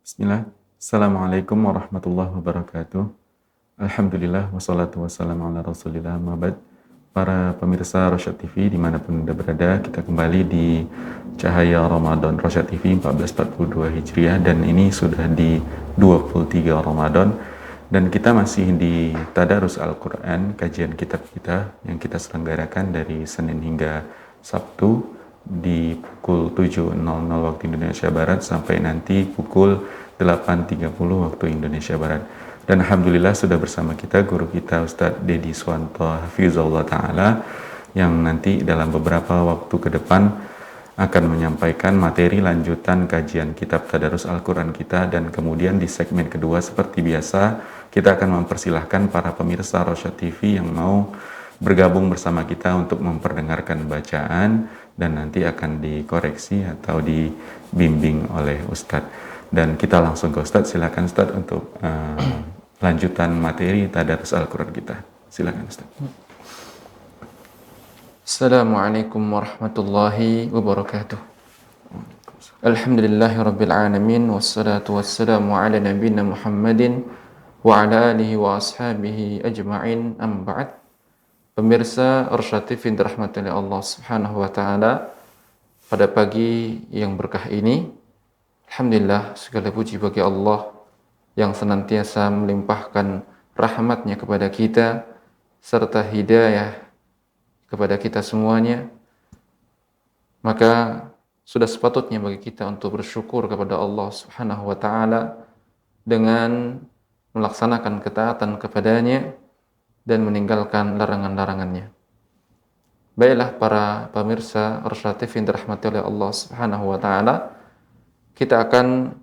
Bismillah. Assalamualaikum warahmatullahi wabarakatuh. Alhamdulillah wassalatu wassalamu ala rasulillah mabad. Para pemirsa Rosyad TV dimanapun Anda berada, kita kembali di Cahaya Ramadan Rosyad TV 1442 Hijriah, dan ini sudah di 23 Ramadan, dan kita masih di Tadarus Al-Quran, kajian kitab kita yang kita selenggarakan dari Senin hingga Sabtu di pukul 7.00 waktu Indonesia Barat sampai nanti pukul 8.30 waktu Indonesia Barat. Dan Alhamdulillah sudah bersama kita guru kita Ustadz Dedi Swanto Hafizahullah Ta'ala, yang nanti dalam beberapa waktu ke depan akan menyampaikan materi lanjutan kajian kitab Tadarus Al-Quran kita. Dan kemudian di segmen kedua seperti biasa kita akan mempersilahkan para pemirsa Rosyad TV yang mau bergabung bersama kita untuk memperdengarkan bacaan dan nanti akan dikoreksi atau dibimbing oleh Ustadz. Dan kita langsung ke Ustadz. Silakan Ustadz untuk lanjutan materi Tadarus Al-Quran kita. Silakan Ustadz. Assalamualaikum warahmatullahi wabarakatuh. Alhamdulillahi rabbil alamin, wassalatu wassalamu ala nabiyina Muhammadin wa ala alihi wa ashabihi ajma'in, amma ba'd. Pemirsa Rosyad TV dirahmati oleh Allah Subhanahu wa taala, pada pagi yang berkah ini, alhamdulillah segala puji bagi Allah yang senantiasa melimpahkan rahmatnya kepada kita serta hidayah kepada kita semuanya. Maka sudah sepatutnya bagi kita untuk bersyukur kepada Allah Subhanahu wa taala dengan melaksanakan ketaatan kepadanya dan meninggalkan larangan-larangannya. Baiklah para pemirsa Rosyad TV yang dirahmati oleh Allah Subhanahu wa taala, kita akan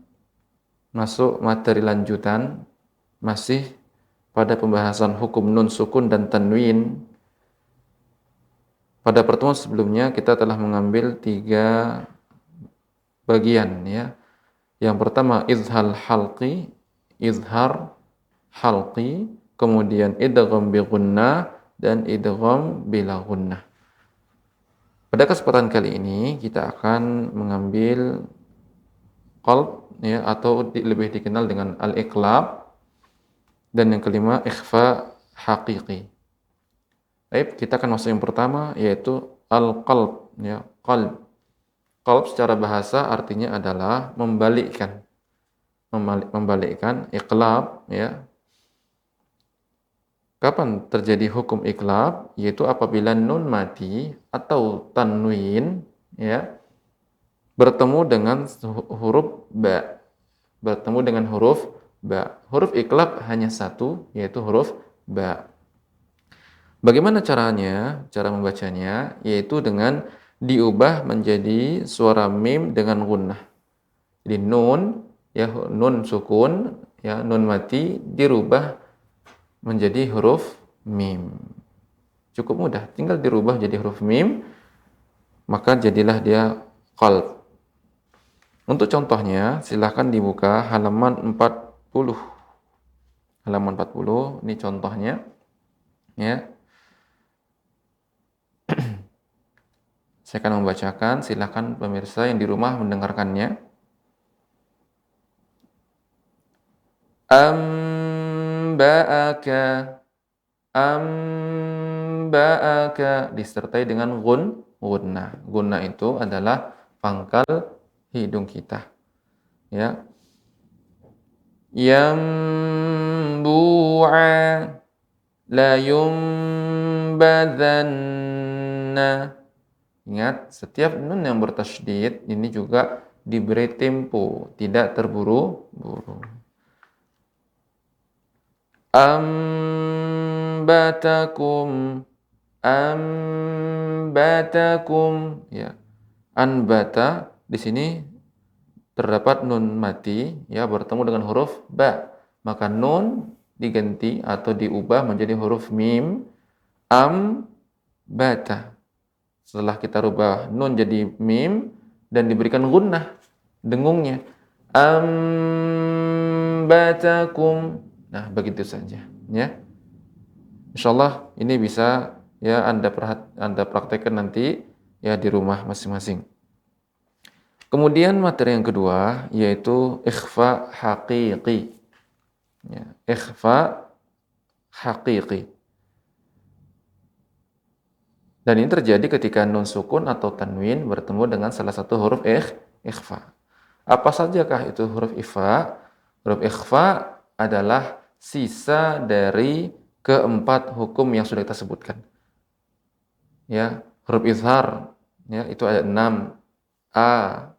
masuk materi lanjutan masih pada pembahasan hukum nun sukun dan tanwin. Pada pertemuan sebelumnya kita telah mengambil 3 bagian ya. Yang pertama izhar halqi, kemudian idgham bi gunnah dan idgham bila gunnah. Pada kesempatan kali ini kita akan mengambil qalb ya, atau lebih dikenal dengan al-iqlab, dan yang kelima ikhfa haqiqi. Baik, kita akan masuk yang pertama, yaitu al-qalb ya, qalb. Qalb secara bahasa artinya adalah membalikkan. Membalikkan, iqlab ya. Kapan terjadi hukum iqlab? Yaitu apabila nun mati atau tanwin ya bertemu dengan huruf ba. Bertemu dengan huruf ba. Huruf iqlab hanya satu, yaitu huruf ba. Bagaimana caranya? Cara membacanya yaitu dengan diubah menjadi suara mim dengan gunnah. Jadi nun ya, nun sukun ya, nun mati dirubah menjadi huruf mim. Cukup mudah, tinggal dirubah jadi huruf mim, maka jadilah dia qalb. Untuk contohnya silahkan dibuka halaman 40. Halaman 40 ini contohnya ya. Saya akan membacakan, silakan pemirsa yang di rumah mendengarkannya. Amba'aka disertai dengan gunnah. Gunnah itu adalah pangkal hidung kita. Ya. Yambu'a la yumbadanna. Ingat, setiap nun yang bertasydid ini juga diberi tempo, tidak terburu-buru. Ambatakum ya. Anbata di sini terdapat nun mati ya, bertemu dengan huruf ba. Maka nun diganti atau diubah menjadi huruf mim, ambata. Setelah kita rubah nun jadi mim dan diberikan gunnah, dengungnya. Ambatakum. Nah, begitu saja ya. Insyaallah ini bisa ya Anda praktekkan nanti ya di rumah masing-masing. Kemudian materi yang kedua yaitu ikhfa haqiqi. Ya, ikhfa haqiqi. Dan ini terjadi ketika nun sukun atau tanwin bertemu dengan salah satu huruf ikhfa. Apa sajakah itu huruf ikhfa? Huruf ikhfa adalah sisa dari keempat hukum yang sudah kita sebutkan. Ya, huruf izhar ya itu ada 6. A,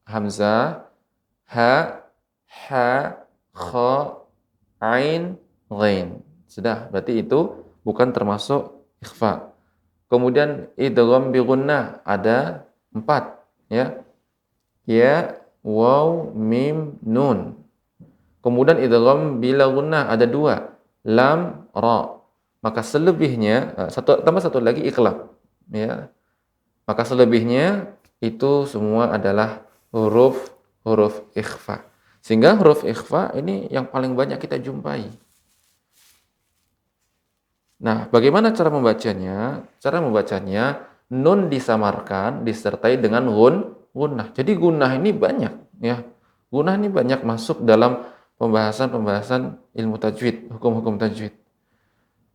hamzah, ha, ha, kha, ain, ghain. Sudah, berarti itu bukan termasuk ikhfa. Kemudian idgham bi gunnah ada 4 ya. Ya, waw, mim, nun. Kemudian idgham bila gunnah ada 2, lam, ra. Maka selebihnya tambah satu lagi iqlab ya. Maka selebihnya itu semua adalah huruf ikhfa. Sehingga huruf ikhfa ini yang paling banyak kita jumpai. Nah, bagaimana cara membacanya? Cara membacanya nun disamarkan disertai dengan gunnah. Jadi gunnah ini banyak ya. Gunnah ini banyak masuk dalam pembahasan ilmu tajwid, hukum-hukum tajwid.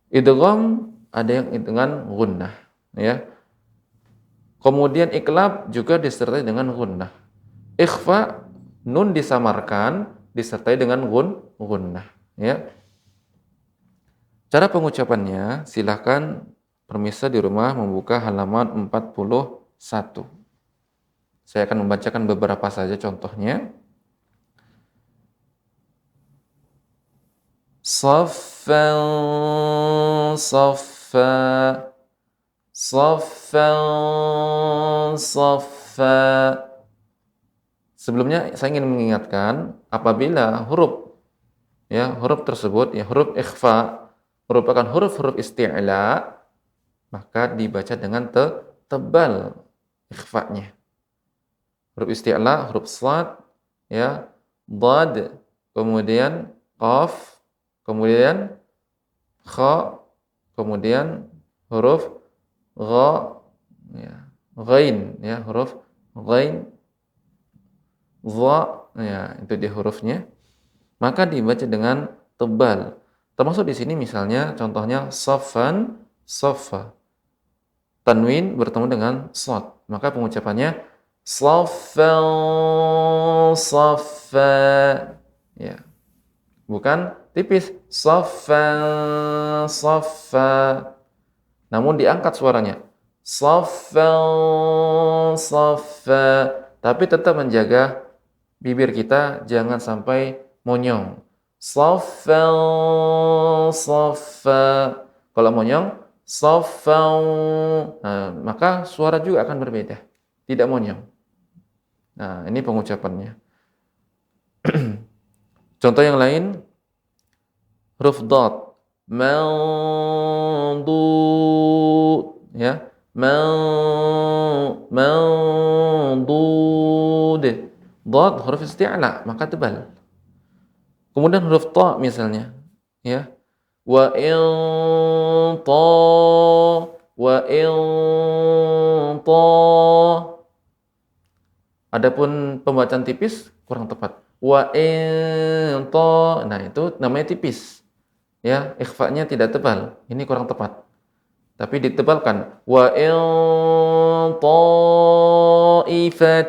Idgham ada yang dengan gunnah ya. Kemudian iqlab juga disertai dengan gunnah. Ikhfa nun disamarkan disertai dengan gunnah ya. Cara pengucapannya, silakan pemirsa di rumah membuka halaman 41. Saya akan membacakan beberapa saja contohnya. Saffan, saffa, saffan, saffa. Sebelumnya saya ingin mengingatkan apabila huruf tersebut huruf ikhfa merupakan huruf-huruf isti'la, maka dibaca dengan tebal ikhfa'nya. Huruf isti'la, huruf shad, ya, dad, kemudian qaf, kemudian kha, kemudian huruf gha, ya, ghain, ya, huruf ghain, dha, ya, itu dia hurufnya. Maka dibaca dengan tebal. Termasuk di sini misalnya contohnya saffan, saffa. Tanwin bertemu dengan shad. Maka pengucapannya saffan, saffa. Ya. Bukan tipis saffan, saffa. Namun diangkat suaranya. Saffan, saffa. Tapi tetap menjaga bibir kita jangan sampai monyong. Saffan, saffa. Kalau monyong, saffan. Nah, maka suara juga akan berbeda. Tidak monyong. Nah, ini pengucapannya. Contoh yang lain, huruf dad. Mandud. Ya. Mandud. Dad huruf isti'la, maka tebal. Kemudian huruf ta misalnya, ya. Wa in ta, wa in ta. Adapun pembacaan tipis kurang tepat. Wa in ta. Nah, itu namanya tipis. Ya, ikhfa-nya tidak tebal. Ini kurang tepat. Tapi ditebalkan. Wa in ta'ifatani.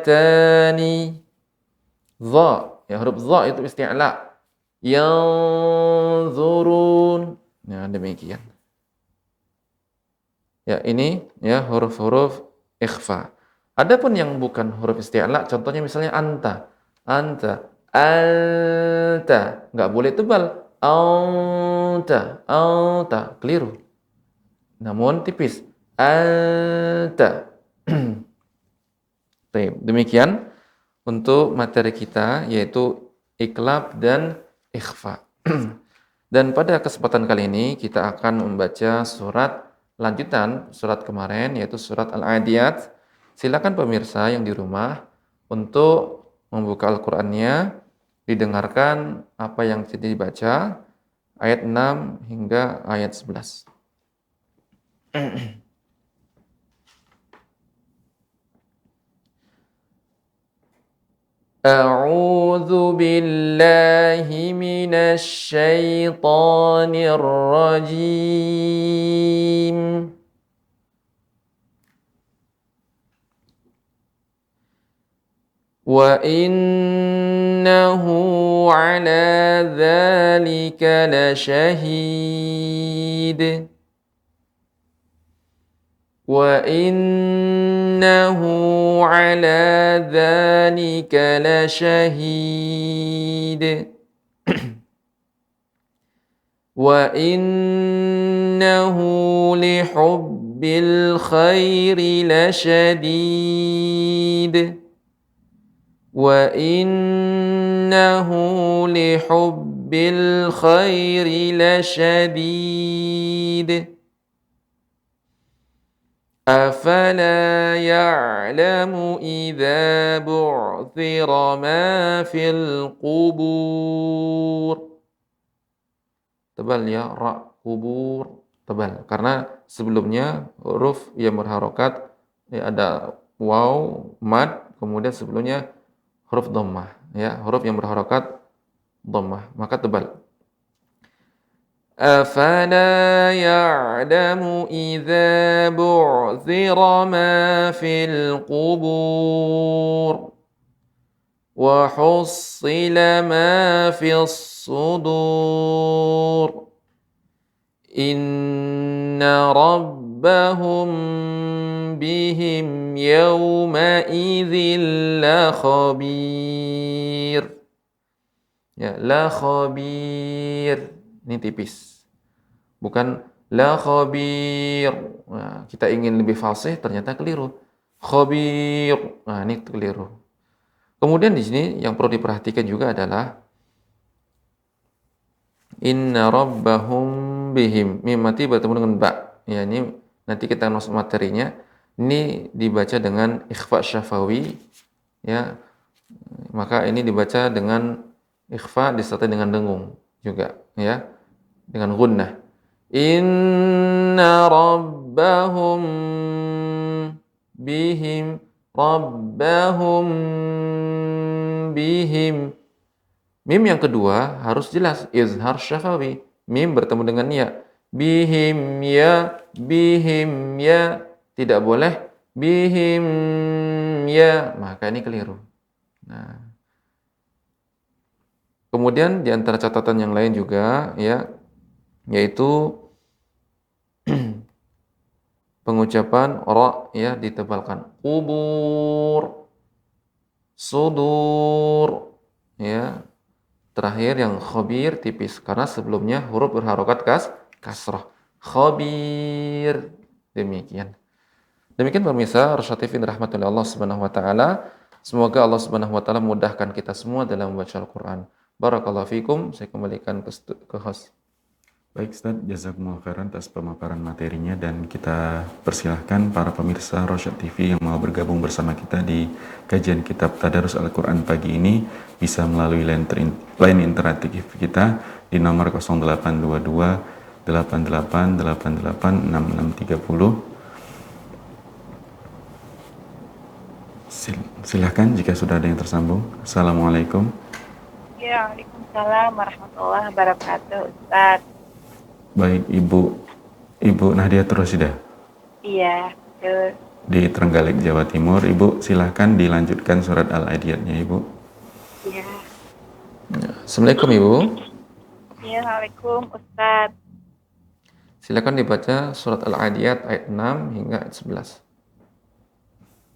Dha, ya huruf dha itu isti'la. Yanzurun. Ya, demikian. Ya, ini ya huruf-huruf ikhfa. Adapun yang bukan huruf isti'la, contohnya misalnya anta. Anta, anta, enggak boleh tebal. Anta, anta, keliru. Namun tipis. Anta. Demikian untuk materi kita yaitu iqlab dan ikhfa. Dan pada kesempatan kali ini kita akan membaca surat lanjutan surat kemarin yaitu surat Al-Adiyat. Silakan pemirsa yang di rumah untuk membuka Al-Qur'annya, didengarkan apa yang jadi dibaca ayat 6 hingga ayat 11. A'udzu billahi minasy syaithanir rajim. Wa innahu ala dzalika lasyahid. Wa innahu ala dzalika lasyahid. Wa innahu lihubbil khairi lasyadid. Wa innahu lihubbil khairi lasyadid. Afala ya'lamu idza bu'thira ma fil qubur. Tebal ya, ra kubur tebal karena sebelumnya huruf yang berharokat ya, ada waw, mad, kemudian sebelumnya huruf dhammah ya, huruf yang berharokat dhammah, maka tebal. Afala ya'lamu idza bu'thira ma fil qubur wa hussila ma fis sudur inna rabbahum bihim yawma idzin la khabir. Ya, la khabir. Ini tipis. Bukan la khabir. Nah, kita ingin lebih fasih, ternyata keliru. Khabir. Nah, ini keliru. Kemudian di sini yang perlu diperhatikan juga adalah inna rabbahum bihim. Mim mati bertemu dengan ba. Ya, ini nanti kita masuk materinya. Ini dibaca dengan ikhfa syafawi. Ya. Maka ini dibaca dengan ikhfa disertai dengan dengung juga, ya. Dengan gunnah. Inna rabbahum bihim rabbahum bihim. Mim yang kedua harus jelas izhar syafawi. Mim bertemu dengan ya. Bihim ya tidak boleh bihim ya, maka ini keliru. Nah, kemudian di antara catatan yang lain juga ya, yaitu pengucapan ra ya ditebalkan. Kubur, sudur ya. Terakhir yang khabir tipis karena sebelumnya huruf berharokat kasrah. Khabir. Demikian pemirsa Rasyad TV rahmatullahi Allah Subhanahu wa taala. Semoga Allah Subhanahu wa taala mudahkan kita semua dalam membaca Al-Qur'an. Barakallahu fikum. Saya kembalikan ke host. Baik Ustaz, jazakumullah khairan atas pemaparan materinya, dan kita persilahkan para pemirsa Rasyad TV yang mau bergabung bersama kita di kajian kitab Tadarus Al-Quran pagi ini bisa melalui line interaktif kita di nomor 0822 8888 6630. Silahkan jika sudah ada yang tersambung. Assalamualaikum. Ya, waalaikumsalam warahmatullahi wabarakatuh, Ustaz. Baik, Ibu Nadia Turusida. Iya, betul. Di Trenggalek, Jawa Timur. Ibu, silahkan dilanjutkan surat Al-Adiyatnya, Ibu. Iya. Assalamualaikum, Ibu. Iya, waalaikum, Ustaz. Silakan dibaca surat Al-Adiyat ayat 6 hingga ayat 11.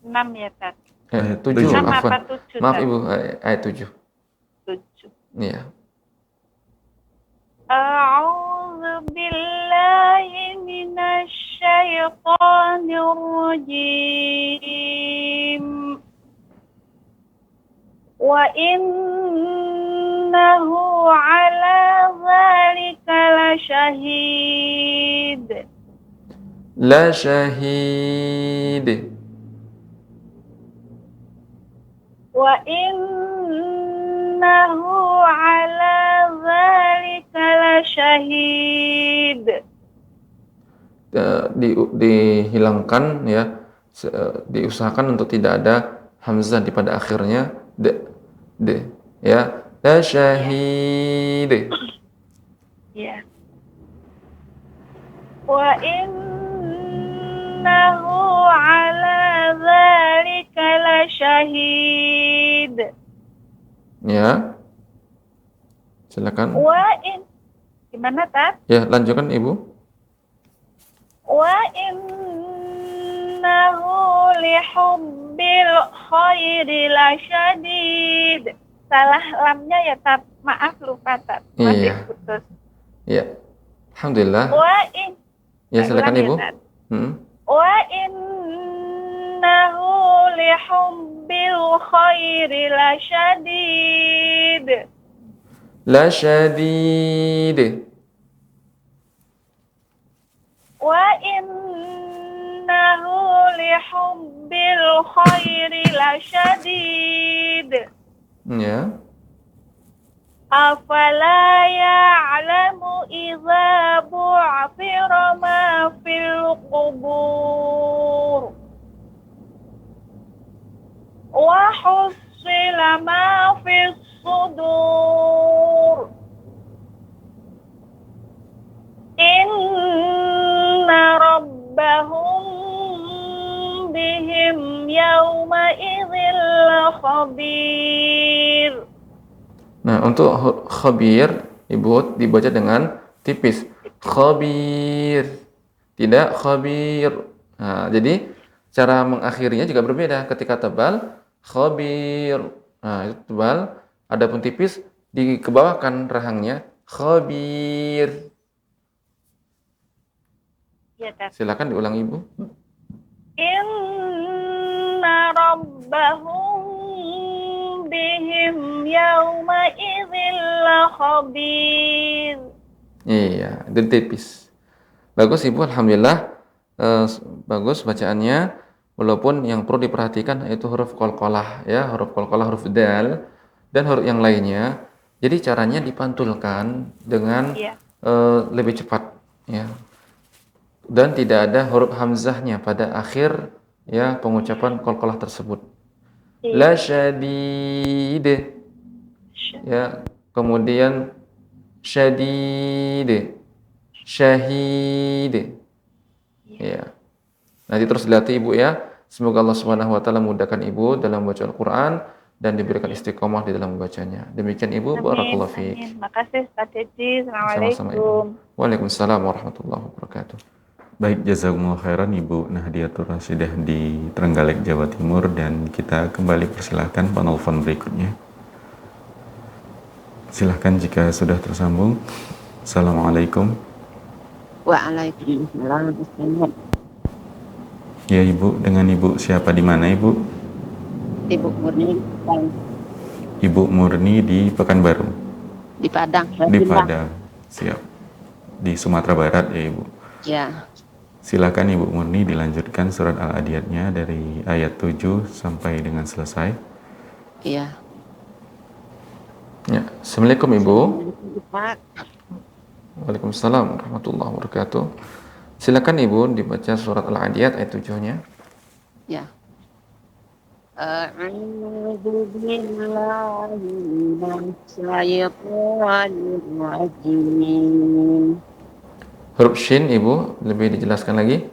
6 ya, Ustaz. Ayat 7, 6 afwan. apa 7? Maaf, Ibu, ayat 7. 7. Iya. A'udzu billahi minasy syaithanir rajim. Wa innahu ala dzalika lasyahid. La syahid. Wa innahu ala dzalika lasyahid. Dihilangkan ya, diusahakan untuk tidak ada hamzah di pada akhirnya. Ya, la syahid. Ya. Wa innahu ala dzalika lasyahid. Ya, silakan. Gimana, Tat? Ya, lanjutkan Ibu. Wa innahu lihubbil khairi lasyadid. Salah lamnya ya, Tat. Maaf, lupa, Tat. Masih Iya. putus. Ya, alhamdulillah. Ya, silakan Ibu. Wa innahu lihubbil khairi lasyadid. Lasyadid. Wa innahu lihubbil khairi lasyadid. Ya. Afala ya'lamu idza bu'thira ma fil qubur wa hussila ma fis sudur inna rabbahum bihim yawma idzil khabir. Nah, untuk khabir, Ibu dibaca dengan tipis. Khabir. Tidak khabir. Nah, jadi cara mengakhirinya juga berbeda. Ketika tebal, khabir. Nah, itu tebal. Adapun tipis, dikebawahkan rahangnya. Khabir. Ya, silakan diulang Ibu. Inna rabbahum bihim yawma idzil khabir. Iya, itu tipis. Bagus Ibu, alhamdulillah. Bagus bacaannya. Walaupun yang perlu diperhatikan yaitu huruf qalqalah ya, huruf qalqalah, huruf dal dan huruf yang lainnya. Jadi caranya dipantulkan dengan lebih cepat ya. Dan tidak ada huruf hamzahnya pada akhir ya pengucapan qalqalah tersebut. La syadid. Ya, kemudian syadid. Syahid. Ya. Nanti terus dilatih Ibu ya. Semoga Allah Subhanahu wa taala mudahkan Ibu dalam membaca Al-Qur'an dan diberikan istiqomah di dalam membacanya. Demikian Ibu, barakallahu fiik. Makasih Ustaz Dedi. Sama-sama Ibu. Waalaikumsalam warahmatullahi wabarakatuh. Baik, jazakumullah khairan Ibu Nahdiatur Rasyidah di Trenggalek, Jawa Timur, dan kita kembali persilahkan penelpon berikutnya. Silahkan jika sudah tersambung. Assalamualaikum. Waalaikumsalam. Ya Ibu, dengan Ibu siapa di mana Ibu? Ibu Murni. Ibu Murni di Pekanbaru. Di Padang. Di Padang, siap. Di Sumatera Barat ya Ibu. Ya. Silakan Ibu Murni dilanjutkan surat Al-Adiyatnya dari ayat 7 sampai dengan selesai. Iya. Ya, Assalamualaikum Ibu. Waalaikumsalam warahmatullahi wabarakatuh. Silakan Ibu dibaca surat Al-Adiyat ayat 7-nya. Ya. A'udzu billahi minasyaitonir rajim. Huruf shin Ibu lebih dijelaskan lagi.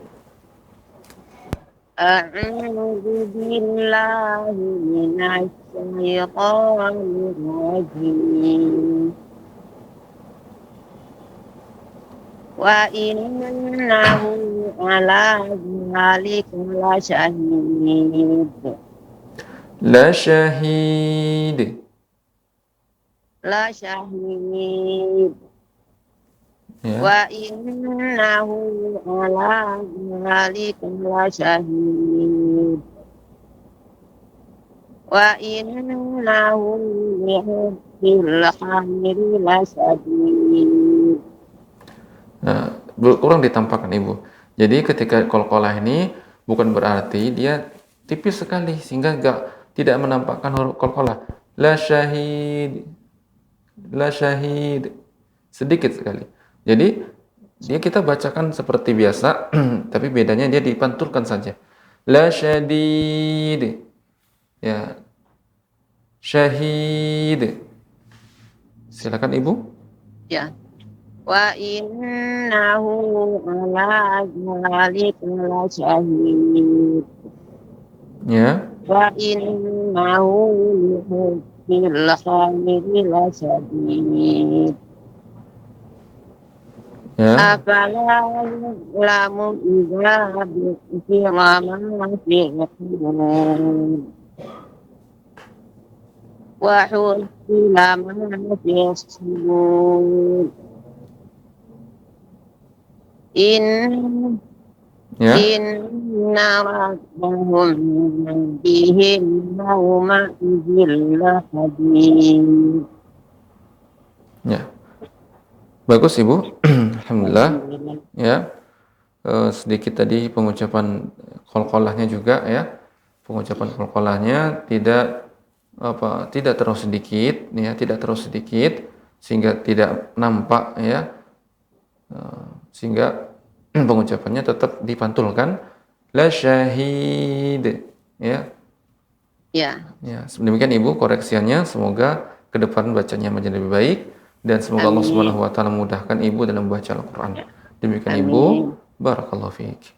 A'udzu billahi minasyaitonir rajim. Wa innahu ala dzalika lasyahid. La syahid. La syahid. Ya. Wa innahu ala dzalika lasyahid. Wa innahu lihubbil khairi lasyadid. Nah, kurang ditampakkan Ibu. Jadi ketika qalqalah ini bukan berarti dia tipis sekali sehingga tidak menampakkan huruf qalqalah. La syahid. La syahid. Sedikit sekali. Jadi dia kita bacakan seperti biasa tapi bedanya dia dipantulkan saja. La syadid. Ya. syahid. Silakan Ibu. Ya. Wa innahu ala dzalika lasyahid. Ya. Wa innahu lihubbil khairi lasyadid. Ya. Afala ya'lamu idza bu'thira ma fil qubur. Wa husila ma fis sudur. Ya. Inna rabbahum bihim yawma idzin lahabir. Ya. Bagus Ibu. Alhamdulillah. Ya. Sedikit tadi pengucapan qalqalahnya juga ya. Pengucapan qalqalahnya tidak terlalu sedikit ya, tidak terlalu sedikit sehingga tidak nampak ya. Sehingga pengucapannya tetap dipantulkan la syahid ya. Ya. Ya, demikian Ibu koreksiannya, semoga ke depan bacanya menjadi lebih baik dan semoga Allah Amin. Subhanahu wa taala memudahkan Ibu dalam membaca Al-Qur'an. Demikian Amin. Ibu, barakallahu fiik.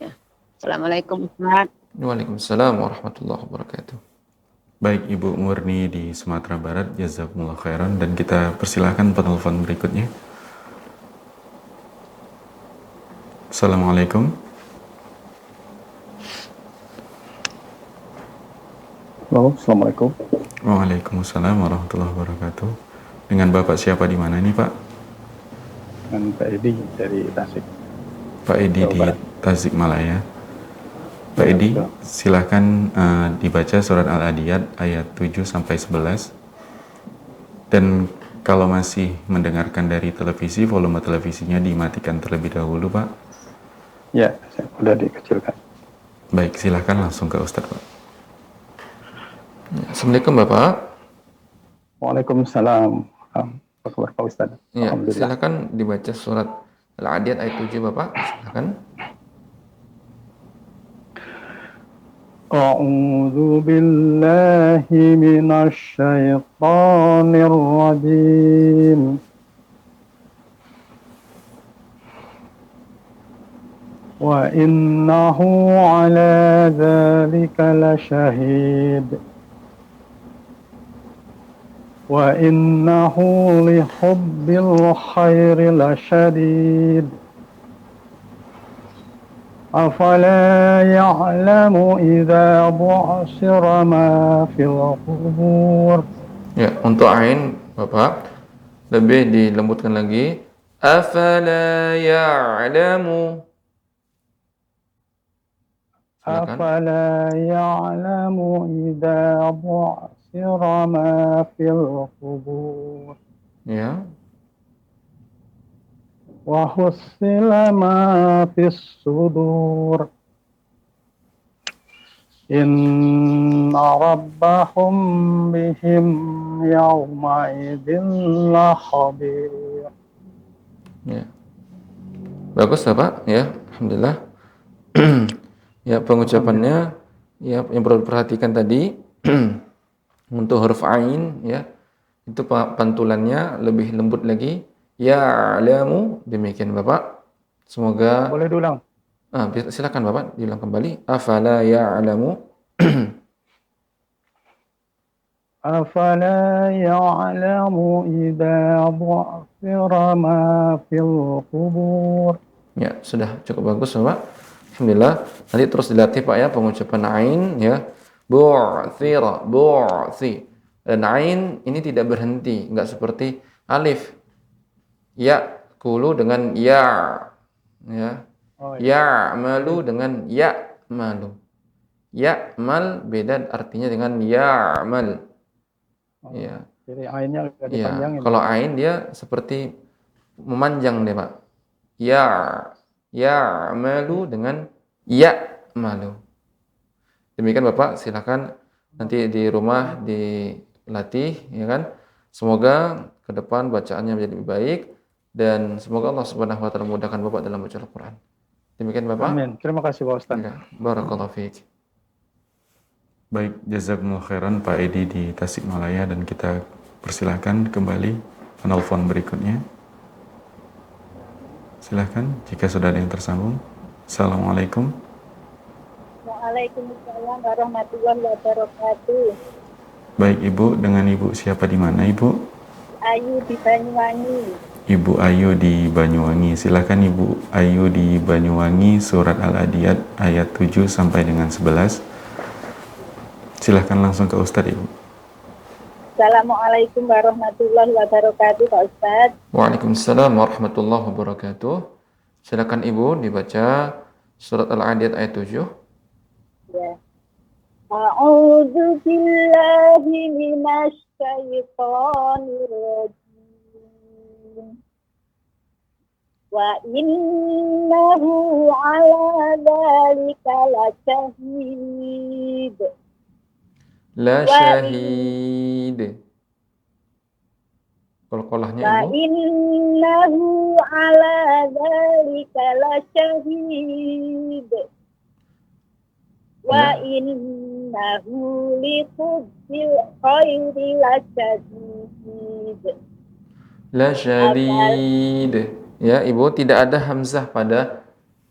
Ya. Assalamualaikum Ustaz. Waalaikumsalam warahmatullahi wabarakatuh. Baik Ibu Murni di Sumatera Barat, jazakumullah khairan, dan kita persilahkan penelpon berikutnya. Assalamualaikum. Halo, Assalamualaikum. Waalaikumsalam warahmatullahi wabarakatuh. Dengan Bapak siapa di mana ini Pak? Dengan Pak Edi dari Tasik. Pak Edi Jawa di Barat. Tasikmalaya. Pak Edi, silahkan dibaca surat Al-Adiyat ayat 7 sampai 11. Dan kalau masih mendengarkan dari televisi, volume televisinya dimatikan terlebih dahulu, Pak. Ya, sudah dikecilkan. Baik, silahkan langsung ke Ustadz, Pak. Assalamualaikum Bapak. Waalaikumsalam. Apa kabar Pak Ustadz? Ya, Alhamdulillah. silakan dibaca surat Al-Adiyat ayat 7 Bapak. Silakan. A'udzu billahi minasy syaithanir rajim. Wa innahu ala dzalika lasyahid. Wa innahu lihubbil khairi lasyadid. Afala ya'lamu idza bu'sira ma fil qubur. Ya, untuk ain Bapak lebih dilembutkan lagi. Afala ya'lamu. Silakan. Afala ya'lamu idza bu'sira ma fil qubur. Ya. Wa hussila ma fis sudur. Inna rabbahum bihim yawma idzin lakhabir. Ya. Bagus Bapak, ya. Alhamdulillah. Ya, pengucapannya ya yang perlu diperhatikan tadi untuk huruf ain ya. Itu pantulannya lebih lembut lagi. Ya'lamu, demikian Bapak. Semoga Boleh diulang? silakan Bapak diulang kembali. Afala ya'lamu. Afala ya'lamu idza bu'thira ma fil qubur. Ya, sudah cukup bagus Bapak. Alhamdulillah. Nanti terus dilatih Pak ya pengucapan ain ya. Bu'thira, bu'thi. Dan ain ini tidak berhenti, enggak seperti alif. Ya, kulu dengan ya. Ya. Oh, Ya malu dengan ya malu. Ya mal beda artinya dengan ya mal. Ya. Jadi ainnya agak Ya, dipanjangin. kalau ain dia seperti memanjang deh, Pak. Ya malu dengan ya malu. Demikian Bapak, silakan nanti di rumah dilatih ya kan. Semoga ke depan bacaannya menjadi lebih baik dan semoga Allah Subhanahu wa taala memudahkan Bapak dalam baca Al-Qur'an. Demikian Bapak. Amin. Terima kasih Pak Ustaz. Ya, barakallahu fiik. Baik, jazakumullah khairan Pak Edi di Tasikmalaya, dan kita persilahkan kembali penelpon berikutnya. Silahkan jika sudah ada yang tersambung. Assalamualaikum. Waalaikumsalam warahmatullahi wabarakatuh. Baik Ibu, dengan Ibu siapa di mana Ibu? Ayu di Banyuwangi. Ibu Ayu di Banyuwangi. Silakan Ibu Ayu di Banyuwangi, surat Al-Adiyat ayat 7 sampai dengan 11. Silakan langsung ke Ustadz Ibu. Assalamualaikum warahmatullahi wabarakatuh, Pak Ustadz. Waalaikumsalam warahmatullahi wabarakatuh. Silakan Ibu dibaca surat Al-Adiyat ayat 7. Ya. A'udzu billahi minasy syaithanir rajim. Wa innahu ala dzalika lasyahid. La syahid. Qalqalahnya Wa Ibu. innahu ala dzalika lasyahid. Wa innahu li hubbil khairi lasyadid. La syadid. Ya, Ibu, tidak ada hamzah pada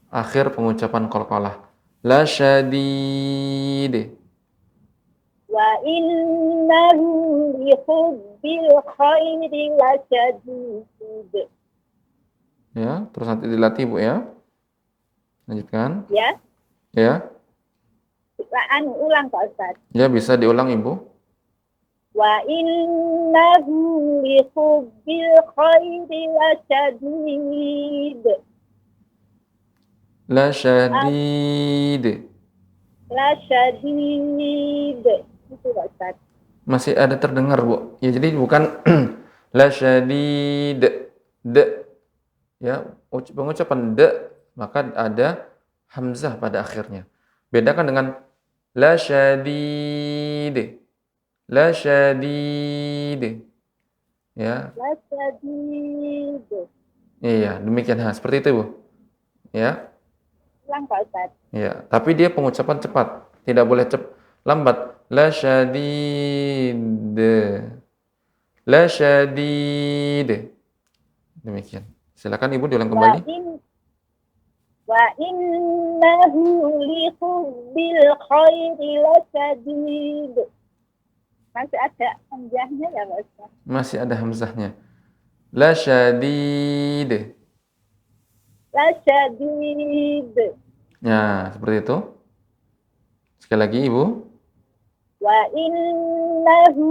akhir pengucapan qalqalah. La syadid. Wa innahu li hubbil khairi lasyadid. Ya, terus nanti dilatih Bu ya. Lanjutkan. Ya, Ya. ulang Pak Ustaz. Ya, bisa diulang Ibu. Wa innahu li hubbil khairi lasyadid. La syadid. Lasyadid. Itu Pak Ustaz. Masih ada terdengar Bu. Ya, jadi bukan la syadid. De. Ya, pengucapan de maka ada hamzah pada akhirnya. Bedakan dengan la syadid. La syadid. Ya. Lasyadid. Iya, demikian seperti itu, Bu. Ya. Ulang Pak Ustaz. Ya, tapi dia pengucapan cepat. Tidak boleh lambat. La syadid. La syadid. Demikian. Silakan Ibu diulang kembali. Wa innahu li hubbil khairi lasyadid. Masih ada hamzahnya ya Pak Ustaz? Masih ada hamzahnya. La syadid. Lasyadid. Ya, seperti itu. Sekali lagi Ibu. Wa innahu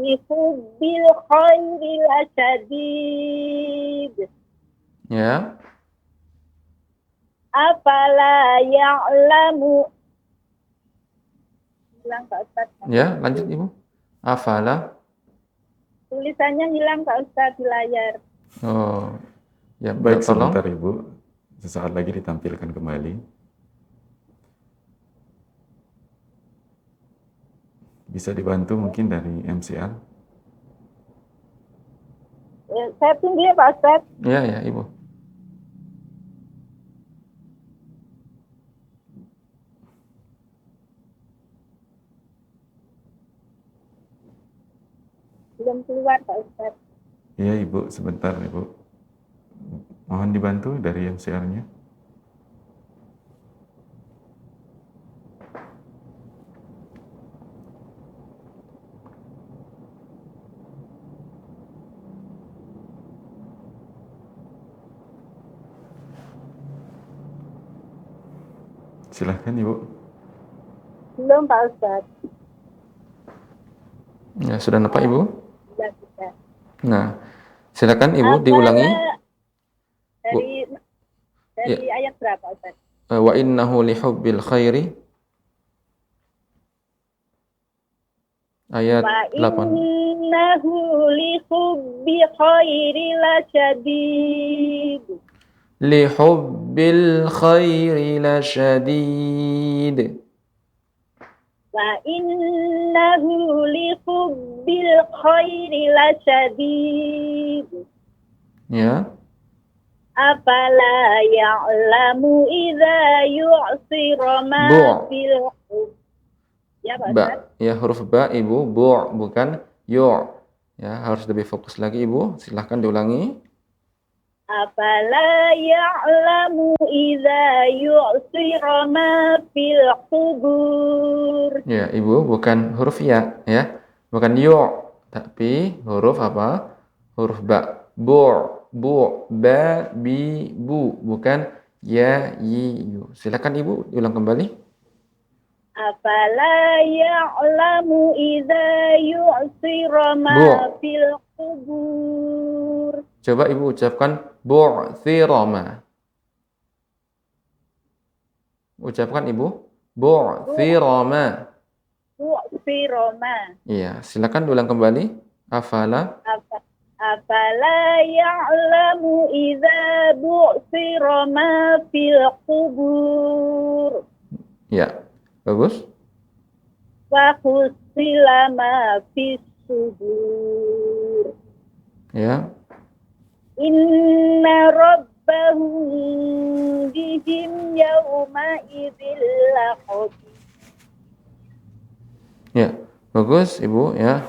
li hubbil khairi lasyadid. Ya. Afala ya'lamu. Hilang Pak Ustaz. Ya, lanjut Ibu. Afala. Tulisannya hilang Pak Ustaz di layar. Oh. Ya, Baik, tolong. sebentar Ibu. Sesaat lagi ditampilkan kembali. Bisa dibantu mungkin dari MCR? Saya tunggu ya Pak Ustaz. Ya, ya, Ibu. Belum keluar Pak Ustaz. Iya Ibu, sebentar Ibu. Mohon dibantu dari MCR-nya. Silahkan Ibu. Belum Pak Ustaz. Ya, sudah nampak Ibu? Sudah, sudah. Nah, silakan Ibu diulangi. Dari ayat berapa Ustaz? Wa innahu li hubbil khairi. Ayat Wa 8. innahu li hubbi khairi lasyadid. Li hubbil khairi lasyadid. Wa innahu li hubbil khairi lasyadid. Ya. Afala ya'lamu idza yu'sira ma Bu'. fil hub. Ya Pak Ustadz. Ba. Ya, huruf ba Ibu, bu bukan yu. Ya, harus lebih fokus lagi Ibu. Silahkan diulangi. Afala ya'lamu idza yu'sira ma fil qubur. Ya, Ibu, bukan huruf ya, ya. Bukan yu, tapi huruf apa? Huruf ba. Bu, ba, bi, bu, bukan ya, yi, yu. Silakan Ibu diulang kembali. Afala ya'lamu idza yu'sira ma fil qubur. Coba Ibu ucapkan bu'thirama. Ucapkan Ibu. Bu'thirama. Bu'siroma. Iya, silakan diulang kembali. Afala. Afala ya'lamu idza bu'sira ma fil qubur. Ya, bagus. Wa husila ma fis sudur. Ya, Inna rabbahum bihim yawma idzil laqabir. ya, bagus Ibu ya.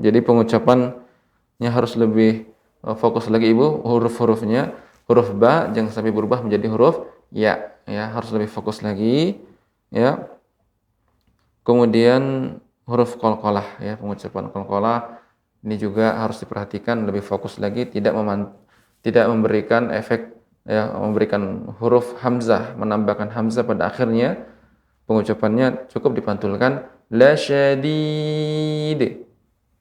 Jadi pengucapannya harus lebih fokus lagi Ibu. Huruf-hurufnya, huruf ba jangan sampai berubah menjadi huruf ya. Ya, harus lebih fokus lagi. Ya. Kemudian huruf qalqalah ya, pengucapan qalqalah ini juga harus diperhatikan lebih fokus lagi, tidak memberikan efek ya, memberikan huruf hamzah, menambahkan hamzah pada akhirnya. Pengucapannya cukup dipantulkan la syadid.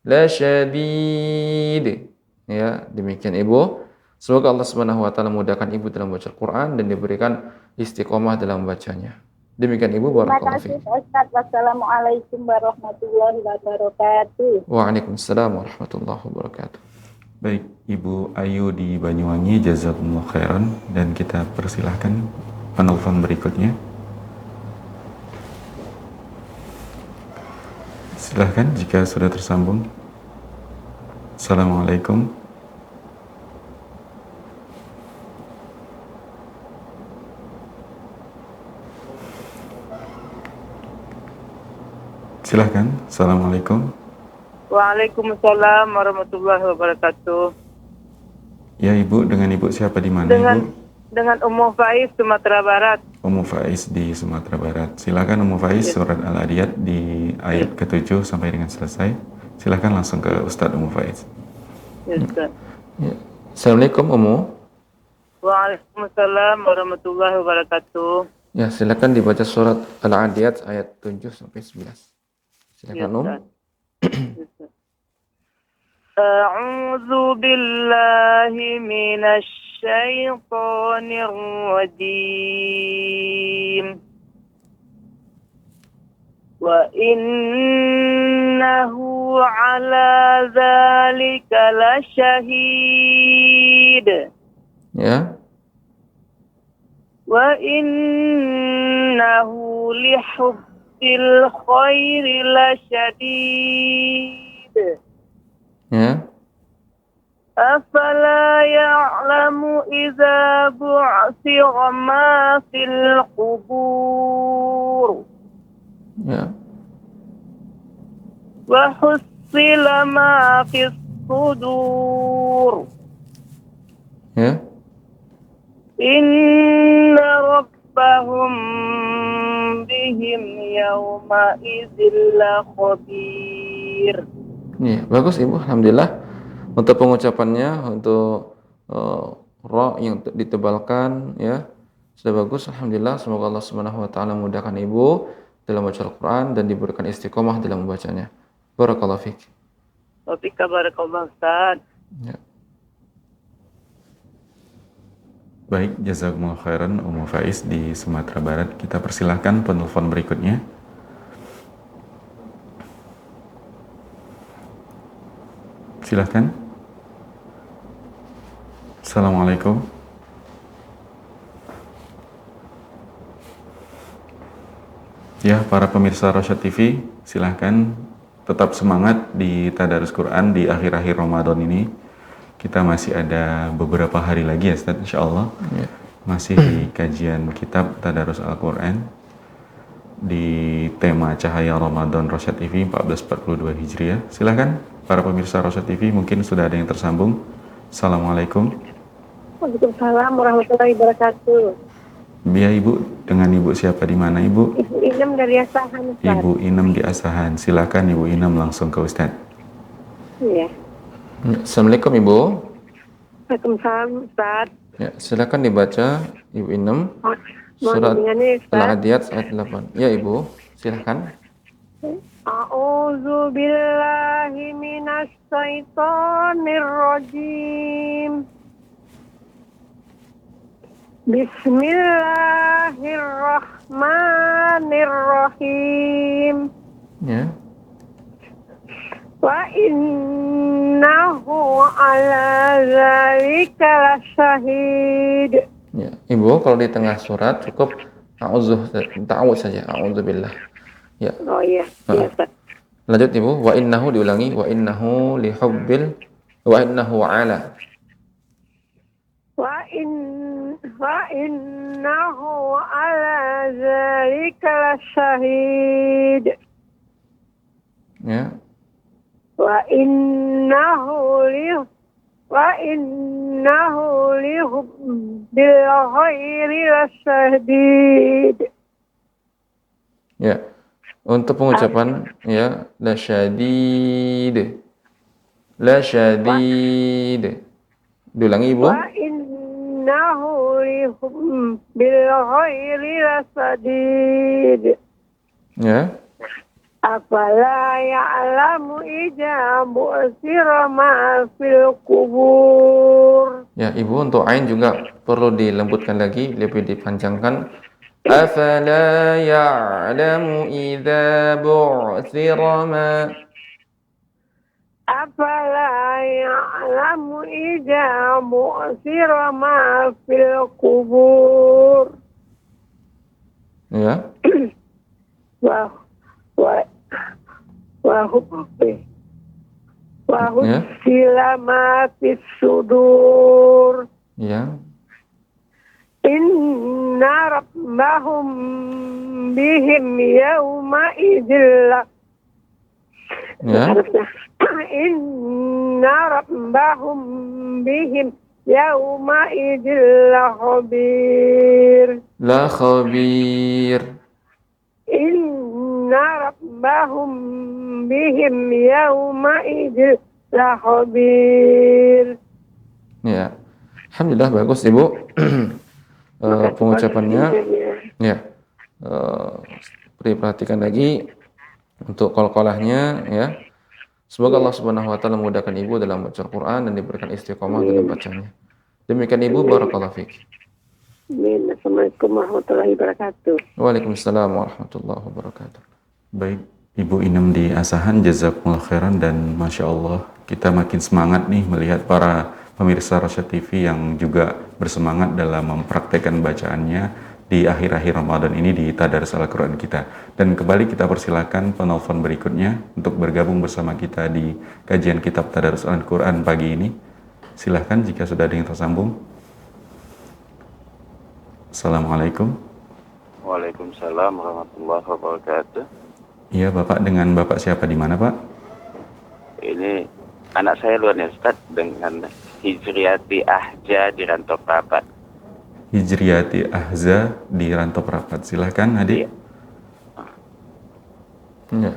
La syadid. Ya, demikian Ibu. Semoga Allah Subhanahu wa taala memudahkan Ibu dalam membaca Al-Qur'an dan diberikan istiqomah dalam membacanya. Demikian Ibu, Terima barakallahu kasih fiik. Pak Ustadz. Wassalamualaikum warahmatullahi wabarakatuh. Waalaikumsalam warahmatullahi wabarakatuh. Baik, Ibu Ayu di Banyuwangi, jazakumullah khairan, dan kita persilahkan penelpon berikutnya. Silahkan jika sudah tersambung. Assalamualaikum. Silahkan. Assalamualaikum. Waalaikumsalam warahmatullahi wabarakatuh. Ya Ibu, dengan Ibu siapa di mana Ibu? Dengan Ummu Faiz, Sumatera Barat. Ummu Faiz di Sumatera Barat. Silakan Ummu Faiz, surat Al-Adiyat di ayat ke-7 sampai dengan selesai. Silakan langsung ke Ustadz Ummu Faiz. Ya, Ustaz. Ya. Assalamualaikum Ummu. Waalaikumsalam warahmatullahi wabarakatuh. Ya, silakan dibaca surat Al-Adiyat ayat 7 sampai 11. Silakan Ya, Om. Ustaz. A'udzu billahi minasy syaithanir rajim. Wa innahu ala dzalika lasyahid. Ya. Wa innahu lihubbil khairi lasyadid. Ya. Afala ya'lamu idza bu'thira ma fil qubur. Ya. Wa hussila ma fis sudur. Ya. Inna rabbahum bihim yawma idzil khabir. Iya, bagus Ibu, alhamdulillah. Untuk pengucapannya, untuk ra yang ditebalkan ya, sudah bagus, alhamdulillah. Semoga Allah Subhanahu wa taala memudahkan Ibu dalam membaca Al-Qur'an dan diberikan istiqomah dalam membacanya. Barakallahu fiik. Wa fika barakallahu Ustaz. Ya. Baik, jazakumullah khairan Ummu Faiz di Sumatera Barat. Kita persilahkan penelpon berikutnya. Silahkan. Assalamualaikum. Ya, para pemirsa Rosyad TV, silahkan tetap semangat di Tadarus Quran di akhir-akhir Ramadan ini. Kita masih ada beberapa hari lagi ya Ustaz, insya Allah. Ya. Masih di kajian kitab Tadarus Al-Quran. di tema Cahaya Ramadan Rosyad TV 1442 Hijriah. Silahkan para pemirsa Rosyad TV, mungkin sudah ada yang tersambung. Assalamualaikum. Waalaikumsalam warahmatullahi wabarakatuh. Ya Ibu, dengan Ibu siapa di mana Ibu? Ibu Inem dari Asahan, Ustaz. Ibu Inem di Asahan. Silakan Ibu Inem langsung ke Ustaz. Iya. Assalamualaikum Ibu. Waalaikumsalam, Ustaz. Ya, silakan dibaca Ibu Inem. Surat bimbingannya, Ustaz. Al-Adiyat ayat 8. Ya Ibu, silakan. A'udzu billahi minasy syaithanir rajim. Bismillahirrahmanirrahim. Ya. Wa innahu ala dzalika lasyahid. Ya, Ibu kalau di tengah surat cukup ta'awudz saja, a'udzubillah. Ya. Oh iya, iya, Ustaz. Lanjut Ibu, wa innahu diulangi, wa innahu ala. Wa innahu ala dzalika lasyahid. Ya. Wa innahu bil khairi lasyadid. Ya. Untuk pengucapan ya lasyadid. Diulangi Ibu. Wa innahu bil khairi lasyadid. Ya. Afala ya'lamu idza bu'sira ma fil kubur. Ya, Ibu untuk ain juga perlu dilembutkan lagi, lebih dipanjangkan. Afala ya'lamu idza bu'sira ma. Afala ya'lamu idza bu'sira ma fil kubur. Ya. Sila mati sudur. Ya. Inna rabbahum bihim yawma idillah. Ya. Inna rabbahum bihim yawma idillah khabir. La khabir. Inna rabbahum bihim yawma idil khabir. Ya. Alhamdulillah bagus Ibu. Pengucapannya. Ya. Perhatikan lagi untuk qalqalahnya ya. Semoga Allah Subhanahu wa taala memudahkan Ibu dalam baca Al-Qur'an dan diberikan istiqomah dalam bacanya. Demikian Ibu, barakallahu fiik. Amin. Assalamualaikum warahmatullahi wabarakatuh. Waalaikumsalam warahmatullahi wabarakatuh. Baik, Ibu Inem di Asahan, jazakumullah khairan, dan Masya Allah kita makin semangat nih melihat para pemirsa Rosyad TV yang juga bersemangat dalam mempraktekkan bacaannya di akhir-akhir Ramadan ini di Tadarus Al-Quran kita. Dan kembali kita persilakan penelpon berikutnya untuk bergabung bersama kita di kajian kitab Tadarus Al-Quran pagi ini. Silahkan jika sudah ada yang tersambung. Assalamualaikum. Waalaikumsalam warahmatullahi wabarakatuh. Iya Bapak, dengan Bapak siapa di mana Pak? Ini anak saya luar Ustaz dengan Hijriyati Ahja di Rantau Prapat. Hijriyati Ahza di Rantau Prapat. Silahkan adik. Ya.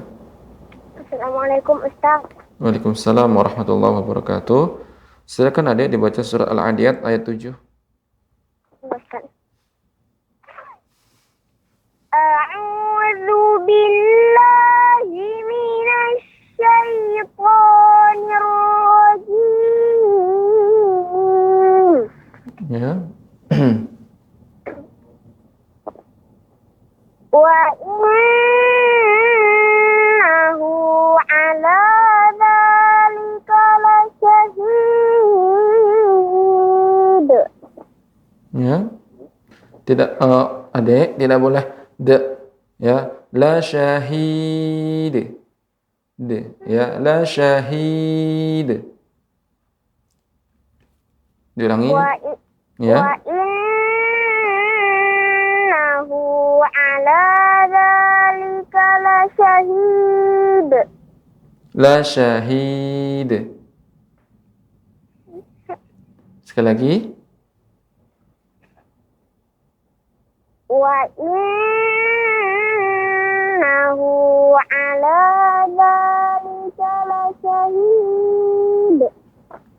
Assalamualaikum Ustaz. Waalaikumsalam warahmatullahi wabarakatuh. Silakan adik dibaca surah Al-Adiyat ayat 7. A'udzu billahi minasy syaithanir rajim. Ya. Wa innahu ala dzalika lasyahid. Ya. Tidak adik tidak boleh ya, la syahid. Ya, la syahid. Diulangi. Ya. Wa innahu ala dzalika La syahid. Sekali lagi. Wa innahu ala dzalika lasyahid.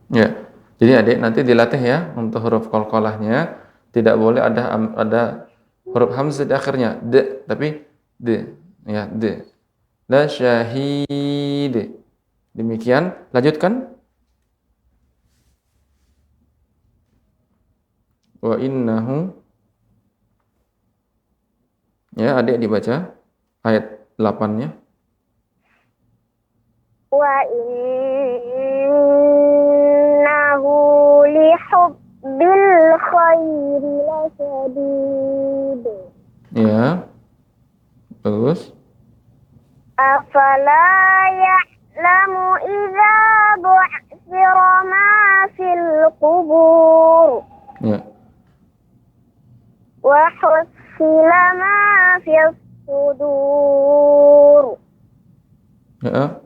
Ya. Jadi adik nanti dilatih ya untuk huruf qalqalahnya. Tidak boleh ada huruf hamzah di akhirnya. D, tapi d. Ya, d. La syahid. Demikian, lanjutkan. Wa innahu. Ya, adik dibaca ayat 8-nya. Wa innahu li hubbil khairi lasyadid. Ya. Bagus. Afala ya'lamu idza bu'thira ma fil qubur. Ya. Wa husila ma fis sudur. Ya.